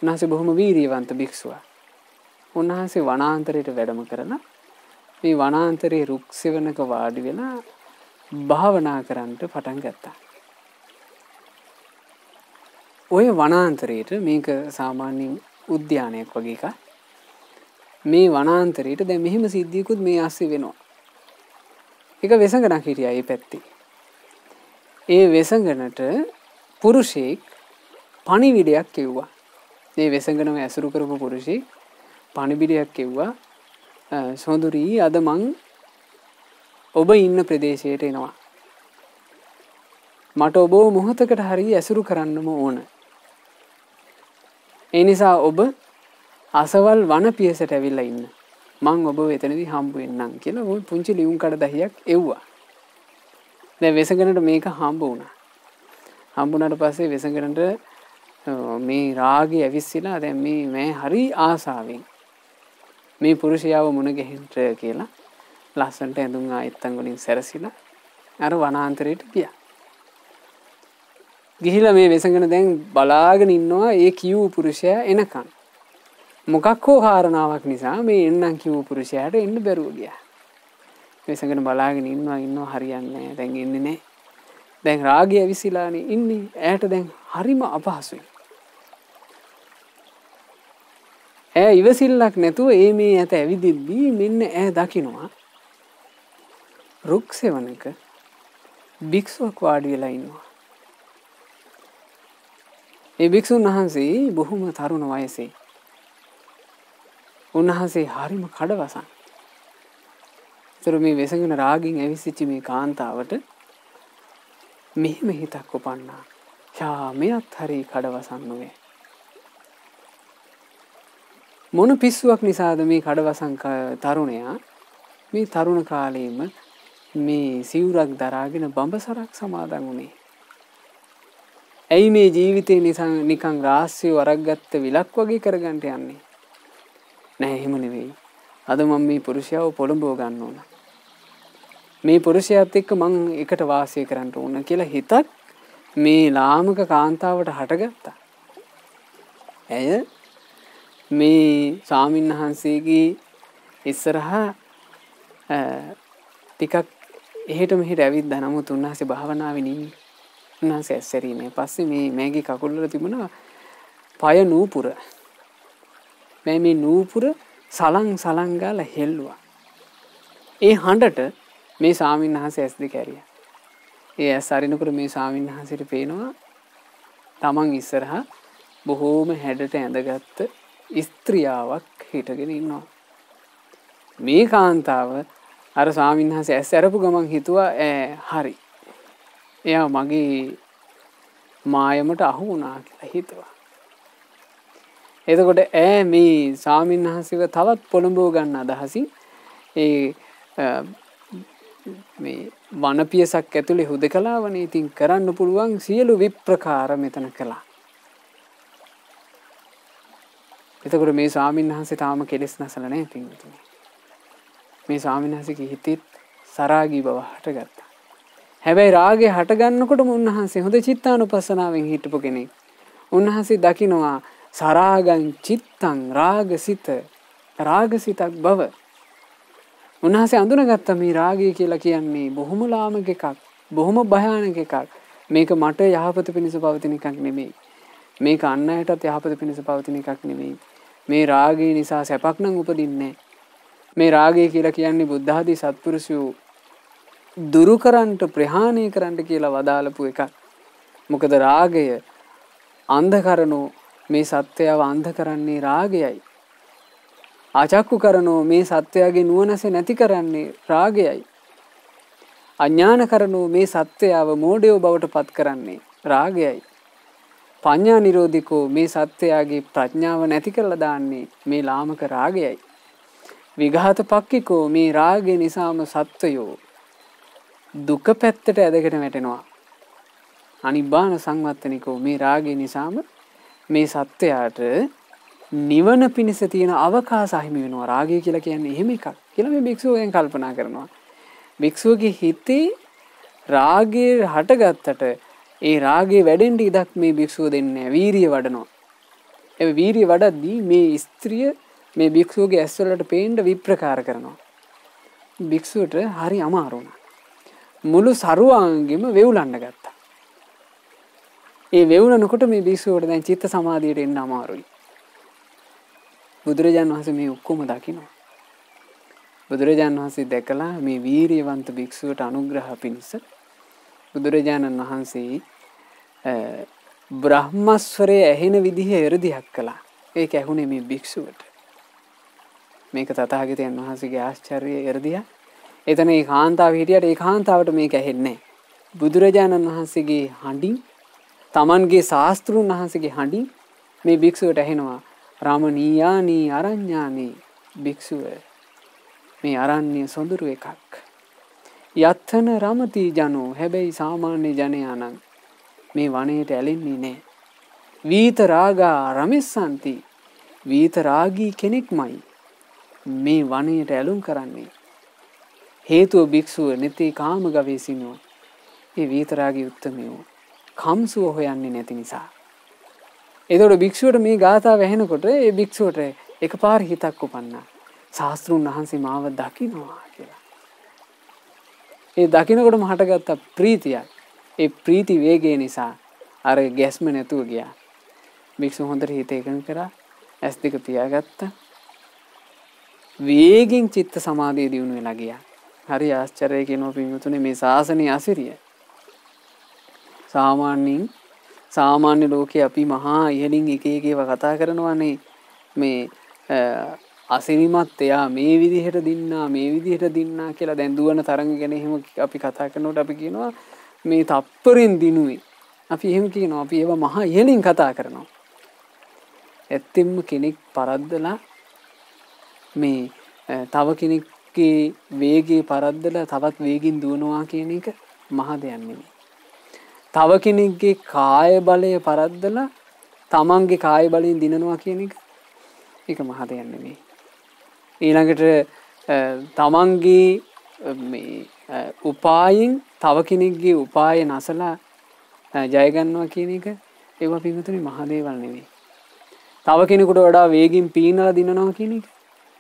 උන්වහන්සේ බොහොම වීරියවන්ත භික්ෂුවක්. උන්වහන්සේ වනාන්තරයට වැඩම කරලා මේ වනාන්තරයේ රුක් සෙවණක වාඩි වෙලා භාවනා කරන්නට පටන් ගත්තා. ඔය වනාන්තරයට මේක සාමාන්‍යයෙන් උද්‍යානයක් වගේ එකක්. මේ වනාන්තරයට දැන් මෙහෙම සිද්ධියකුත් මේ ASCII වෙනවා. එක වෙසඟනක් හිටියා මේ පැත්තේ. ඒ වෙසඟනට පුරුෂයෙක් පණිවිඩයක් කිව්වා. මේ වෙසඟනම ඇසුරු කරපු පුරුෂයෙක් පණිවිඩයක් කිව්වා. සොඳුරී අද මං ඔබ ඉන්න ප්‍රදේශයට එනවා. මට ඔබව මොහොතකට හරි ඇසුරු කරන්නම ඕන. ඒ නිසා ඔබ අසවල් වනපියසට ඇවිල්ලා ඉන්න. මං ඔබ එතනදී හම්බ වෙන්නම් කියලා ওই පුංචි ලියුම් කඩ 10ක් එව්වා. දැන් වෙසඟනට මේක හම්බ වුණා. හම්බුණාට පස්සේ වෙසඟනට මේ රාගය ඇවිස්සලා දැන් මේ හරි ආසාවෙන් මේ පුරුෂයාව මුණ ගැහෙන්න කියලා ලස්සන්ට ඇඳුම් ආයත්තන් වලින් සැරසිලා අර වනාන්තරයට ගියා. ගිහිලා මේ වෙසඟන දැන් බලාගෙන ඉන්නවා ඒ කියූ පුරුෂයා එනකන්. මොකක් හෝ කාරණාවක් නිසා මේ එන්නම් කියූ පුරුෂයාට එන්න බැරුව ගියා. වෙසඟන බලාගෙන ඉන්නවා හරියන්නේ නැහැ. දැන් එන්නේ නැහැ. දැන් රාගය ඇවිසිලානේ ඉන්නේ. ඈට දැන් හරිම අපහසුයි. ඈ ඉවසිල්ලක් නැතුව මේ ඇත ඇවිදිද්දී මෙන්න ඈ දකින්නවා රුක් සෙවණක භික්ෂුවක් වාඩි වෙලා ඉන්නවා. ඒ භික්ෂුන් වහන්සේ බොහොම තරුණ වයසේ. උන්වහන්සේ හරිම කඩවසන්. ඒතර මේ වෙසඟන රාගින් ඇවිසිච්ච මේ කාන්තාවට මෙහෙම හිතක් උපන්නා. යා මෙයත් හරි කඩවසන් නෙවෙයි. මොන පිස්සුවක් නිසාද මේ කඩවසන් තරුණයා මේ තරුණ කාලේම මේ සිවුරක් දරාගෙන බඹසරක් සමාදන් වුණේ? ඇයි මේ ජීවිතේ නිකන් රාස්සිය වරක්ගත්ත විලක් වගේ කරගන්න යන්නේ? නෑ එහෙම නෙවෙයි. අද මම මේ පුරුෂයාව පොළඹව ගන්න ඕන. මේ පුරුෂයාත් එක්ක මං එකට වාසය කරන්න ඕන කියලා හිතක් මේ ලාමක කාන්තාවට හටගත්තා. ඇය මේ ස්වාමින්වහන්සේගේ ඉස්සරහා ටිකක් එහෙට මෙහෙට ඇවිද්දා. නමුත් උන්වහන්සේ භාවනාවේ ඉන්නේ. උන්වහන්සේ ඇස්සරීමේ පස්සේ මේ මෑගේ කකුල් වල තිබුණා පය නූපුර. මේ නූපුර සලන් ගාලා හෙල්ලුවා. ඒ හඬට මේ ස්වාමින්වහන්සේ ඇස් දෙක ඇරියා. ඒ ඇස් අරිනකොට මේ ස්වාමින්වහන්සේට පේනවා තමන් ඉස්සරහා බොහෝම හැඩට ඇඳගත්ත ස්ත්‍රියාවක් හිටගෙන ඉන්නවා. මේ කාන්තාව අර ස්වාමින්වහන්සේ ඇස් ඇරපු ගමන් හිතුවා හරි. එයා මගේ මායමට අහු වුණා කියලා හිතුවා. එතකොට ඈ මේ ස්වාමීන් වහන්සේව තවත් පොළඹව ගන්න අදහසින් ඒ මේ වනපියසක් ඇතුලේ හුදකලාවනේ ඉතින් කරන්න පුළුවන් සියලු විප්‍රකාර මෙතන කළා. එතකොට මේ ස්වාමීන් වහන්සේ තාම කෙලෙස් නැසලා නැහැ පින්වතුනි. මේ ස්වාමීන් වහන්සේගේ හිතේ සරාගී බව හටගත්තා. හැබැයි රාගය හටගන්නකොටම උන්වහන්සේ හොඳ චිත්තානුපස්සනාවෙන් හිටපු කෙනෙක්. උන්වහන්සේ දකිනවා සරාගං චිත්තං රාගසිත රාගසිතක් බව. උන්වහන්සේ අඳුනගත්ත මේ රාගය කියලා කියන්නේ බොහොම ලාමක එකක්, බොහොම භයානක එකක්. මේක මට යහපත පිණිස පවතින එකක් නෙමෙයි. මේක අන් අයටත් යහපත පිණිස පවතින එකක් නෙමෙයි. මේ රාගය නිසා සැපක් නම් උපදින්නේ නැහැ. මේ රාගය කියලා කියන්නේ බුද්ධ ආදී සත්පුරුෂයෝ දුරු කරන්නට ප්‍රහාණය කරන්නට කියලා වදාළපු එකක්. මොකද රාගය අන්ධ කරනෝ මේ සත්‍යයව අන්ධ කරන්නේ රාගයයි. අචක්කු කරනෝ මේ සත්‍යයගේ නුවණස නැති කරන්නේ රාගයයි. අඥාන කරනෝ මේ සත්‍යයව මෝඩයෝ බවට පත් කරන්නේ රාගයයි. පඤ්ඤා නිරෝධිකෝ මේ සත්‍යයගේ ප්‍රඥාව නැති කරලා දාන්නේ මේ ලාමක රාගයයි. විඝාත පක්ඛිකෝ මේ රාගය නිසාම සත්වයෝ දුක පැත්තට ඇදගෙන වැටෙනවා. අනිබ්බාන සංවත්තනිකෝ මේ රාගය නිසාම මේ සත්‍යයට නිවන පිණිස තියෙන අවකාශ අහිමි වෙනවා. රාගය කියලා කියන්නේ එහෙම එකක් කියලා මේ භික්ෂුව දැන් කල්පනා කරනවා. භික්ෂුවගේ හිතේ රාගය හටගත්තට ඒ රාගය වැඩෙන්න ඉඩක් මේ භික්ෂුව දෙන්නේ නැහැ. වීරිය වඩනවා. ඒ වීරිය වඩද්දී මේ ස්ත්‍රිය මේ භික්ෂුවගේ ඇස්වලට පේන්න විප්‍රකාර කරනවා. භික්ෂුවට හරි අමාරු වුණා. මුළු සරුවාංගෙම වෙවුලන්න ගත්තා. ඒ වෙවුලනකොට මේ භික්ෂුවට දැන් චිත්ත සමාධියට එන්න අමාරුයි. බුදුරජාණන් වහන්සේ මේ ඔක්කොම දකිනවා. බුදුරජාණන් වහන්සේ දැකලා මේ වීරියවන්ත භික්ෂුවට අනුග්‍රහ පිණිස බුදුරජාණන් වහන්සේ බ්‍රහ්මස්වරය ඇහෙන විදිහේ එරදියක් කළා. ඒක ඇහුනේ මේ භික්ෂුවට. මේක තථාගතයන් වහන්සේගේ ආශ්චර්ය එරදියක්. එතන ඒ කාන්තාව හිටියට ඒ කාන්තාවට මේක ඇහෙන්නේ නැහැ. බුදුරජාණන් වහන්සේගේ හඬින්, තමන්ගේ ශාස්ත්‍රුන් වහන්සේගේ හඬින් මේ භික්ෂුවට ඇහෙනවා රාමණීයානි අරඤ්ඤානි භික්ෂුව මේ අරණ්‍ය සොඳුරු එකක්. යත්තන රමති ජනෝ හැබැයි සාමාන්‍ය ජනයා නම් මේ වනයේට ඇලෙන්නේ නැහැ. වීත රාගා රමෙස්සන්ති වීත රාගී කෙනෙක්මයි මේ වනයේට ඇලුම් කරන්නේ. හේතුව භික්ෂුව නැති කාම ගවේෂිනෝ ඒ වීතරාගී උත්තමයෝ කම්සුව හොයන්නේ නැති නිසා. එතකොට භික්ෂුවට මේ ගාථාව ඇහෙනකොට ඒ භික්ෂුවට එකපාර හිතක් උපන්නා. ශාස්ත්‍රුන් වහන්සේ මාව දකින්නවා කියලා. ඒ දකින්නකොටම හටගත්ත ප්‍රීතියක්. ඒ ප්‍රීති වේගය නිසා අර ගැස්ම නැතුව ගියා. භික්ෂුව හොඳට හිත එකඟ කරා. ඇස් දෙක පියාගත්තා. වේගින් චිත්ත සමාධිය දියුණු වෙලා ගියා. හරි ආශ්චර්යයි කියනවා පින්වතුනි මේ ශාසනයේ අසිරිය. සාමාන්‍ය ලෝකේ අපි මහා ඉහළින් එක එක ඒවා කතා කරනවානේ මේ අසිරිමත් එයා මේ විදිහට දින්නා කියලා දැන් දුවන තරඟ ගැන එහෙම අපි කතා කරනකොට අපි කියනවා මේ තප්පරෙන් දිනුවේ. අපි එහෙම කියනවා. අපි ඒවා මහා ඉහළින් කතා කරනවා. ඇත්තෙන්ම කෙනෙක් පරද්දලා මේ තව කෙනෙක්ගේ වේගය පරද්දලා තවත් වේගින් දුවනවා කියන එක මහ දෙයක් නෙමෙයි. තව කෙනෙක්ගේ කාය බලය පරද්දලා තමන්ගේ කාය බලයෙන් දිනනවා කියන එක ඒක මහ දෙයක් නෙමෙයි. ඊළඟට තමන්ගේ මේ උපායෙන් තව කෙනෙක්ගේ උපාය නැසලා ජය ගන්නවා කියන එක ඒවා පිටුතුනි මහ දේවල් නෙමෙයි. තව කෙනෙකුට වඩා වේගින් පීනලා දිනනවා කියන එක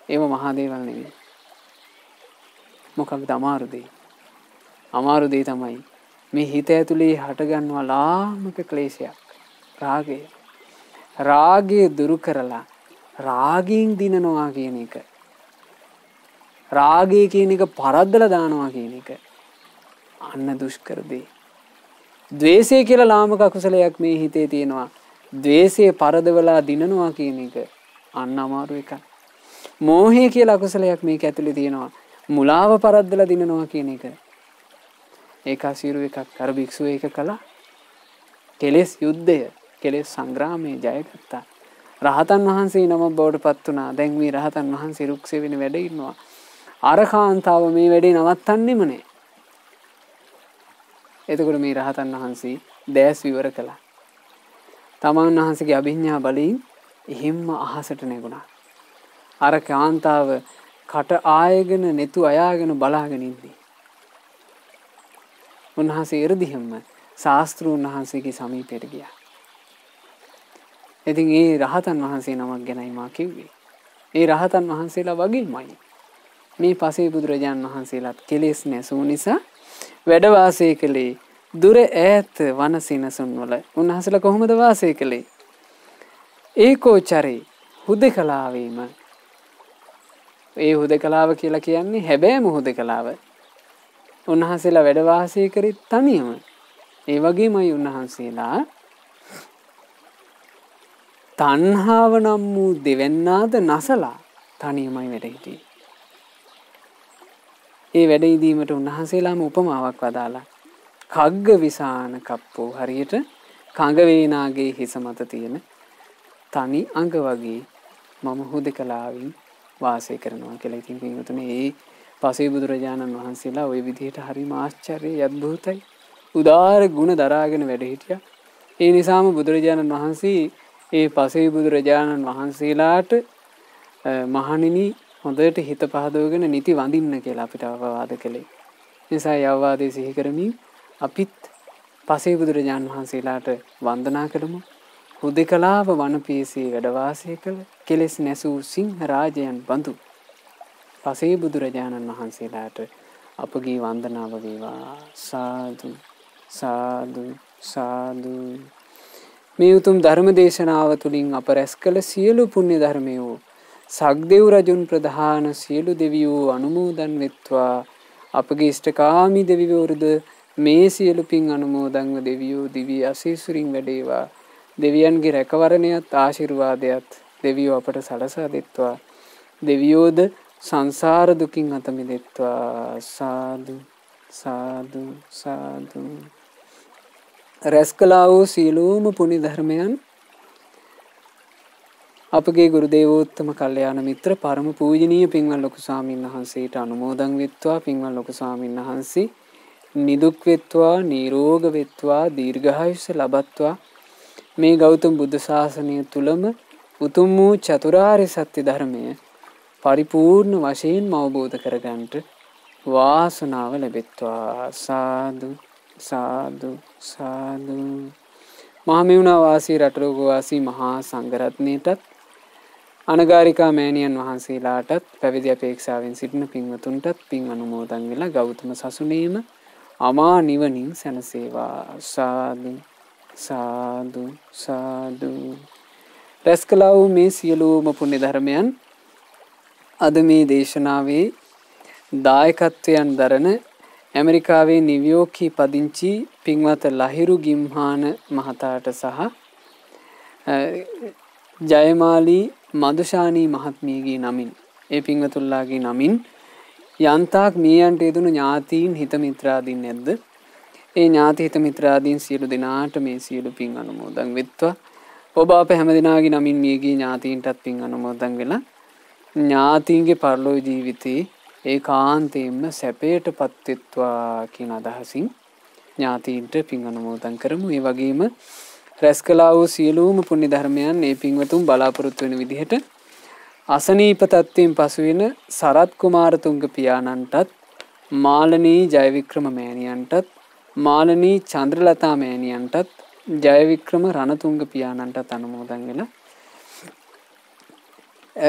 ඒව මහ දේවල් නෙමෙයි. මොකක්ද අමාරු දෙය? අමාරු දෙය තමයි මේ හිත ඇතුලේ හටගන්නා ලාමක ක්ලේශයක් රාගය. රාගය දුරු කරලා රාගයෙන් දිනනවා කියන එක. රාගය කියන එක පරද්දලා දානවා කියන එක අන්න දුෂ්කර දෙය. ද්වේෂය කියලා ලාමක අකුසලයක් මේ හිතේ තියෙනවා. ද්වේෂය පරදවලා දිනනවා කියන එක අන්න අමාරු එකක්. මෝහය කියලා අකුසලයක් මේක ඇතුලේ තියෙනවා. මුලාව පරද්දලා දිනනවා කියන එක ඒක අසීරු එකක්. අර භික්ෂුව ඒක කළා. කෙලෙස් යුද්ධය, කෙලෙස් සංග්‍රාමයේ ජයගත්තා. රහතන් වහන්සේ නම බවට පත් වුණා. දැන් මේ රහතන් වහන්සේ රුක්සේ වෙන වැඩ ඉන්නවා. අර කාන්තාව මේ වැඩේ නවත්තන්නෙම නෑ. එතකොට මේ රහතන් වහන්සේ දැස් විවර කළා. තමන් වහන්සේගේ අභිඥා බලයෙන් එහෙම්ම අහසට නැගුණා. අර කාන්තාව කට ආයගෙන netu අයාගෙන බලාගෙන ඉන්නේ. උන්වහන්සේ ඉරදිහෙම්ම ශාස්ත්‍රූන් වහන්සේගේ සමීපයට ගියා. ඉතින් ඒ රහතන් වහන්සේ නමක් ගැනයි මා කිව්වේ. ඒ රහතන් වහන්සේලා වගේමයි මේ පසේ බුදුරජාණන් වහන්සේලාත් කෙලෙස් නැසූ නිසා වැඩ වාසය කළේ දුර ඈත වන සිනසුන් වල. උන්වහන්සේලා කොහොමද වාසය කළේ? ඒකෝචරේ හුදකලාවේම. ඒ හුදකලාව කියලා කියන්නේ හැබෑම හුදකලාව. උන්වහන්සේලා වැඩ වාසය කරේ තනියම. ඒ වගේමයි උන්වහන්සේලා තණ්හාව නම් වූ දෙවන්නාද නසලා තනියමයි වැඩ හිටියේ. ඒ වැඩ ඉදීමට උන්වහන්සේලාම උපමාවක් වදාලා. කග්ග විසාන කප්පෝ, හරියට කඟ වේනාගේ හිස මත තියෙන තනි අඟ වගේ මම හුදකලාවින් වාසය කරනවා කියලා. ඉතින් පින්වතුනි, ඒ පසේ බුදුරජාණන් වහන්සේලා ওই විදිහට හරිම ආශ්චර්යයි, අද්භූතයි, උදාර ගුණ දරාගෙන වැඩ හිටියා. ඒ නිසාම බුදුරජාණන් වහන්සේ ඒ පසේ බුදුරජාණන් වහන්සේලාට මහණෙනි හොඳට හිත පහදවගෙන නිති වඳින්න කියලා අපිට අවවාද කළේ. නිසා ඒ අවවාදයේ සිහි කරමින් අපිත් පසේ බුදුරජාණන් වහන්සේලාට වන්දනා කරමු. හුදකලාව වනපියසේ වැඩ වාසය කළ කෙලෙස් නැසූ සිංහ රාජයන් බඳු පසේ බුදුරජාණන් වහන්සේලාට අපගේ වන්දනාව වේවා. සාදු සාදු සාදු. මේ උතුම් ධර්ම දේශනාව තුළින් අප රැස් කළ සියලු පුණ්‍ය ධර්මයෝ සක්දෙව් රජුන් ප්‍රධාන සියලු දෙවියෝ අනුමෝදන් වෙත්වා. අපගේ ඉෂ්ඨකාමී දෙවිවරුද මේ සියලු පින් අනුමෝදන්ව දෙවියෝ දිව්‍ය ආශීර්වාදයෙන් වැඩේවා. දෙවියන්ගේ රැකවරණයත් ආශිර්වාදයත් දෙවියෝ අපට සලසා දෙත්වා. දෙවියෝද සංසාර දුකින් අත මිදෙත්වා. සාදු සාදු සාදු. රැස් කළා වූ සියලුම පුණ්‍ය ධර්මයන් අපගේ ගුරු දේවෝත්තම කල්යාණ මිත්‍ර පරම පූජනීය පින්වත් ලොකු ස්වාමීන් වහන්සේට අනුමෝදන් වෙත්වා. පින්වත් ලොකු ස්වාමීන් වහන්සේ නිදුක් වෙත්වා, නිරෝග වෙත්වා, දීර්ඝායුෂ ලබත්වා. මේ ගෞතම බුද්ධ ශාසනය තුලම උතුම් වූ චතුරාර්ය සත්‍ය ධර්මය පරිපූර්ණ වශයෙන් අවබෝධ කරගන්නට වාසනාව ලැබෙත්වා. සාදු සාදු සාදු. මහමෙවුනා වාසී රටරෝග වාසී මහා සංඝරත්නයටත් අනගාരികා මෑණියන් වහන්සේලාටත් පැවිදි අපේක්ෂාවෙන් සිටින පින්වතුන්ටත් පින් අනුමෝදන් වෙලා ගෞතම සසුනේම අමා නිවනින් සැනසේවා. සාදු සාදු සාදු. රැස් කළා වූ මේ සියලුම පුණ්‍ය ධර්මයන් අද මේ දේශනාවේ දායකත්වයන් දරන ඇමරිකාවේ නිව්යෝර්කී පදිංචි පින්වත් ලහිරු ගිම්හාන මහතාට සහ ජයමාලී මදුෂානී මහත්මියගේ නමින්, ඒ පින්වතුන්ලාගේ නමින් යන්තාක් මියයන්ට යෙදුණු ඥාතීන් හිත මිත්‍රාදීන් නැද්ද? ඒ ඥාති හිත මිත්‍රාදීන් සියලු දෙනාට මේ සියලු පින් අනුමෝදන් වෙත්වා. ඔබ අප හැම දෙනාගේ නමින් මියගිය ඥාතීන්ටත් පින් අනුමෝදන් වෙලා ඥාතීන්ගේ පරලෝක ජීවිතේ ඒකාන්තයෙන්ම සැපයටපත් වෙත්වා කියන අදහසින් ඥාතීන්ට පින් අනුමෝදන් කරමු. ඒ වගේම රැස් කළා වූ සියලුම පුණ්‍ය ධර්මයන් මේ පින්වතුන් බලාපොරොත්තු වෙන විදිහට අසනීප තත්ත්වයෙන් පසු වෙන සරත් කුමාරතුංග පියාණන්ටත්, මාලනී ජයවික්‍රම මෑණියන්ටත්, මාලනී චන්ද්‍රලතා මෑණියන්ටත්, ජයවික්‍රම රණතුංග පියාණන්ටත් අනුමෝදන් වෙලා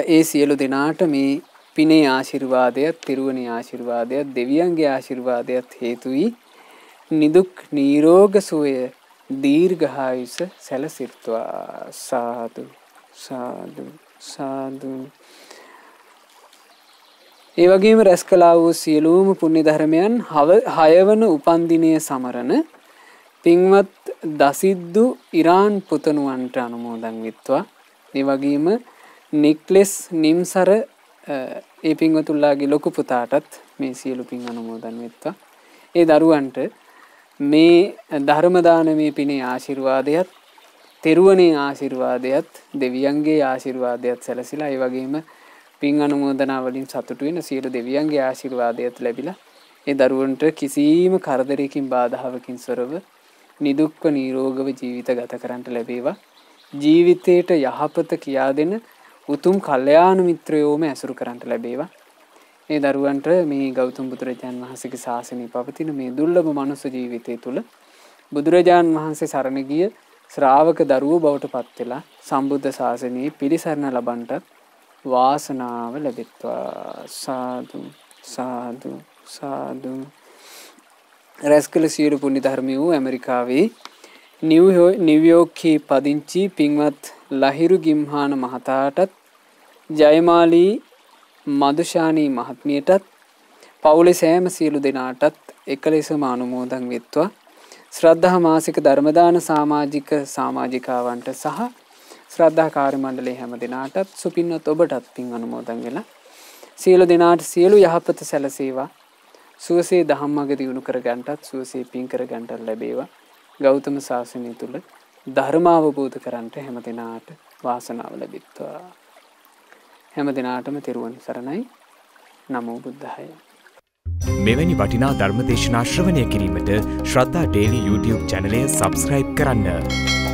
ඒ සියලු දෙනාට මේ පිනේ ආශිර්වාදයත්, තිරුවනේ ආශිර්වාදයත්, දෙවියන්ගේ ආශිර්වාදයත් හේතු වී නිදුක් නිරෝග සුවය, දීර්ඝායුෂ සැලසෙත්වා. සාදු සාදු සාදු. ඒ වගේම රැස් කළා වූ සියලුම පුණ්‍ය ධර්මයන් 6 වන උපන්දිනය සමරන පින්වත් දසිද්දු ඉරාන් පුතණුවන්ට අනුමෝදන් වෙත්වා. ඒ වගේම නික්ලෙස් නිම්සර ඒ පින්වතුන්ලාගේ ලොකු පුතාටත් මේ සියලු පින් අනුමෝදන් වෙත්වා. ඒ දරුවන්ට මේ ධර්ම දානමේ පිනේ ආශිර්වාදයත් තෙරුවනේ ආශිර්වාදයත් දෙවියන්ගේ ආශිර්වාදයත් සැලසිලා ඒ වගේම පින් අනුමෝදනා වලින් සතුටු වෙන සියලු දෙවියන්ගේ ආශිර්වාදයත් ලැබිලා ඒ දරුවන්ට කිසිම කරදරයකින් බාධාවකින් සොරව නිදුක්ව නිරෝගව ජීවිත ගත කරන්නට ලැබේවා. ජීවිතයට යහපත කියා දෙන උතුම් කල්යාණ මිත්‍රයෝම ඇසුරු කරන්නට ලැබේවා. මේ දරුවන්ට මේ ගෞතම බුදුරජාන් වහන්සේගේ ශාසනය පවතින මේ දුර්ලභ මනුෂ්‍ය ජීවිතය තුළ බුදුරජාන් වහන්සේ සරණ ගිය ශ්‍රාවක දරුවෝ බවට පත් වෙලා සම්බුද්ධ ශාසනයේ පිළිසරණ ලබන්නට වාසනාව ලැබෙත්වා. සාදු සාදු සාදු. රැස්කල සියලු පුණ්‍ය ධර්මයෝ ඇමරිකාවේ නිව්යෝර්ක්හි පදිංචි පින්වත් ලහිරු ගිම්හාන මහතාටත් ජයමාලී මදුෂානී මහත්මියටත් පවුලේ සෑම සියලු දෙනාටත් එකලෙසම අනුමෝදන් වෙත්වා. ශ්‍රද්ධා මාසික ධර්මදාන සමාජිකාවන්ට සහ ශ්‍රද්ධා කාර්ය මණ්ඩලයේ හැම දෙනාටත් සුපින්වත් ඔබටත් පින් අනුමෝදන් වෙලා සියලු දෙනාට සියලු යහපත සැලසේවා. සුවසේ ධම්මග දියුණු කර ගන්නටත් සුවසේ පින් කර ගන්නට ලැබේවා. ගෞතම ශාසනය තුල ධර්ම අවබෝධ කරන්ට හැම දෙනාට වාසනාව ලැබෙත්වා. හැම දිනාටම තෙරුවන් සරණයි. නමෝ බුද්ධාය.
මෙවැනි වටිනා ධර්ම දේශනා ශ්‍රවණය කිරීමට ශ්‍රද්ධා ඩේලි YouTube චැනලය සබ්ස්ක්‍රයිබ් කරන්න.